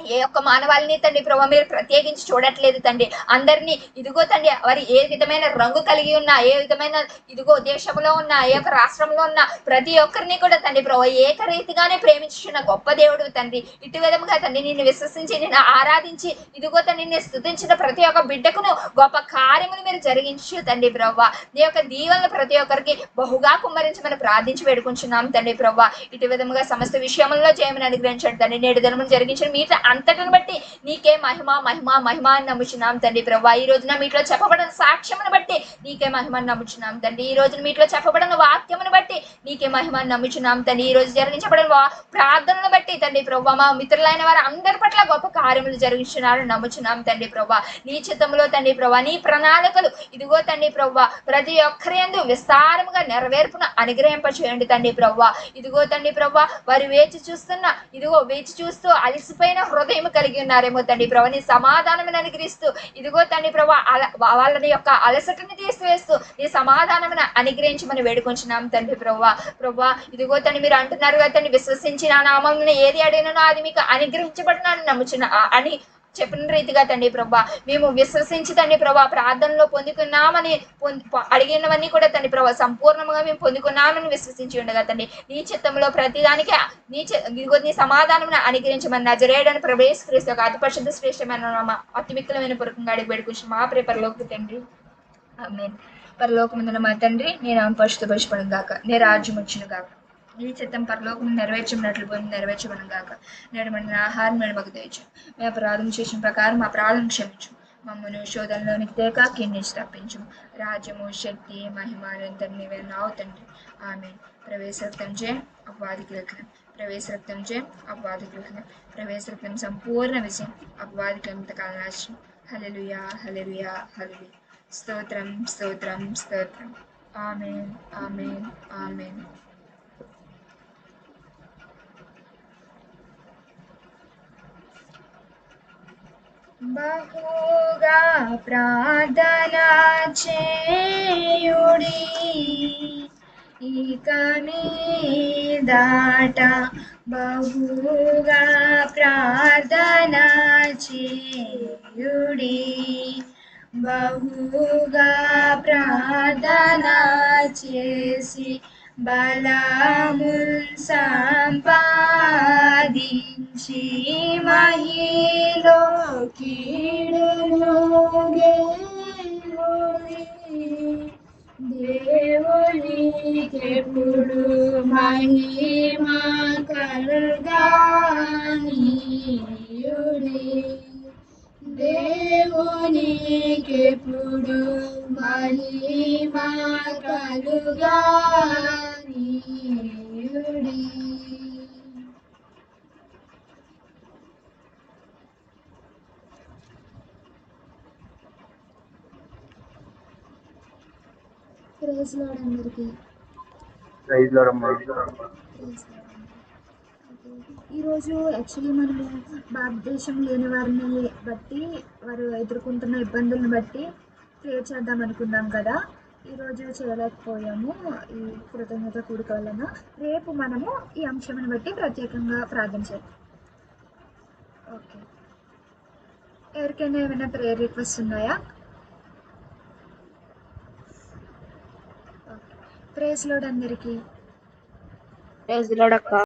ఏ ఒక్క మానవాళిని తండ్రి ప్రభా మీరు ప్రత్యేకించి చూడట్లేదు తండ్రి, అందరినీ ఇదిగో తండ్రి వారి ఏ విధమైన రంగు కలిగి ఉన్నా, ఏ విధమైన ఇదిగో దేశంలో ఉన్న ఏ ఒక్క రాష్ట్రంలో ఉన్న ప్రతి ఒక్కరిని కూడా తండ్రి ప్రభా ఏకరీతిగానే ప్రేమించున్న గొప్ప దేవుడు తండ్రి. ఇటు విధముగా తండ్రి నిన్ను విశ్వసించి నిన్ను ఆరాధించి ఇదిగో తండ్రి నిన్ను స్తుతించిన ప్రతి ఒక్క బిడ్డకును గొప్ప కార్యములు మీరు జరిగించు తండ్రి ప్రభా. నీ యొక్క దీవెనలు ప్రతి ఒక్కరికి బహుగా కుమ్మరించమని ప్రార్థించి వేడుకుంటున్నాం తండ్రి ప్రభా. ఇటు విధముగా సమస్త విషయంలో జయమని అనుగ్రహించండి తండ్రి. నేడు దినమును జరిగించిన మీతో అంతటిని బట్టి నీకే మహిమ మహిమ మహిమ అని నమ్ముచున్నాం తండ్రి ప్రభా. ఈ రోజున మీట్లో చెప్పబడిన సాక్ష్యమును బట్టి నీకే మహిమను నమ్ముచున్నాం తండ్రి. ఈ రోజు మీట్లో చెప్పబడిన వాక్యమును బట్టి నీకే మహిమను నమ్ముచున్నాం తండ్రి. ఈ రోజు జరిగించబడిన ప్రార్థనను బట్టి తండ్రి ప్రభా మా మిత్రులైన వారు అందరి పట్ల గొప్ప కార్యములు జరిగించున్నారని నమ్ముచున్నాం తండ్రి ప్రభా. నీ చిత్తంలో తండ్రి ప్రభా నీ ప్రణాళికలు ఇదిగో తండ్రి ప్రభా ప్రతి ఒక్కరి యందు విస్తారముగా నెరవేర్పును అనుగ్రహింప చేయండి తండ్రి ప్రభా. ఇదిగో తండ్రి ప్రభా వారు వేచి చూస్తూ అలసిపోయిన హృదయం కలిగి ఉన్నారేమో తండ్రి ప్రభా. నీ సమాధానమును అనుగ్రహిస్తూ ఇదిగో తండ్రి ప్రభా వాళ్ళని యొక్క అలసటని తీసివేస్తూ నీ సమాధానమును అనుగ్రహించమని వేడుకొంచున్నాం తండ్రి ప్రభా. ఇదిగో తండ్రి మీరు అంటున్నారు కదా తండ్రి, విశ్వసించిన నామమున ఏది అడిగినో అది మీకు అనుగ్రహించబడినని నమ్ముచున్నా అని చెప్పిన రీతిగా తండ్రి ప్రభా మేము విశ్వసించి తండ్రి ప్రభా ప్రార్థనలో పొందుకున్నామని అడిగినవన్నీ కూడా తండ్రి ప్రభా సంపూర్ణంగా మేము పొందుకున్నామని విశ్వసించి ఉండగా తండ్రి నీ చిత్తంలో ప్రతిదానికి నీ సమాధానం అనుగ్రహించమని నజరేయుడైన ప్రభు యేసుక్రీస్తు యొక్క అతి పరిశుద్ధ శ్రేష్టమైన అతి మిక్కిలమైన పూర్వకంగా అడిగి పెడుకుంటున్నాం మా ప్రియ పరలోక తండ్రి. ఆమేన్. పరలోకమందున మా తండ్రి, నీ నామం పరిశుద్ధపరచబడును గాక, నీ రాజ్యం వచ్చును గాక, నీ చిత్తం పరలోకం నెరవేర్చబడినట్లు భూమి నెరవేర్చబడును గాక. నేడు మన ఆహారం మాకు దయచు, మేము అపరాధం చేసిన ప్రకారం మా అపరాధం క్షమించు, మమ్మల్ని శోధనలోనికి తేక కిన్నించి తప్పించు. రాజ్యము శక్తి మహిమ నిరంతరం నీవే నావు తండ్రి. ఆమేన్. ప్రవేశ రక్తం చే అపవాదికి లగ్నం, ప్రవేశ రక్తం చే అపవాదికి లగ్నం, ప్రవేశ రక్తం సంపూర్ణ విజయం అపవాదికి ఎంతకాలం నాశనం. హల్లెలూయా హల్లెలూయా హల్లెలూయా. స్తోత్రం స్తోత్రం స్తోత్రం. ఆమేన్ ఆమేన్ ఆమేన్. బహుగా ప్రార్థన చేయుడి ఇక మీదట, బహుగా ప్రార్థన చేయుడి, బహుగా ప్రార్థన చేసి బలముల్ సంపాదించి మహిలో కీడును గెలుడి. దేవునికెప్పుడు మహిమ కలుగానీయుడి, దేవునికెప్పుడు మహిమ కలుగానీయుడి. ప్రైజ్ లార్డ్ అందరికీ. ప్రైజ్ లార్డ్ అమ్మా. ఈరోజు యాక్చువల్లీ మనము భారతదేశం లేని వారిని బట్టి వారు ఎదుర్కొంటున్న ఇబ్బందులను బట్టి ప్రేర్ చేద్దాం అనుకున్నాం కదా. ఈరోజు చేయలేకపోయాము ఈ కృతజ్ఞత కూడిక వలన. రేపు మనము ఈ అంశాన్ని బట్టి ప్రత్యేకంగా ప్రార్థన చేద్దాం. ఓకే, ఎవరికైనా ఏమైనా ప్రేయర్ రిక్వెస్ట్ ఉన్నాయా? ప్రైజ్ లార్డ్ అందరికీ. ప్రైజ్ లార్డ్ అక్క.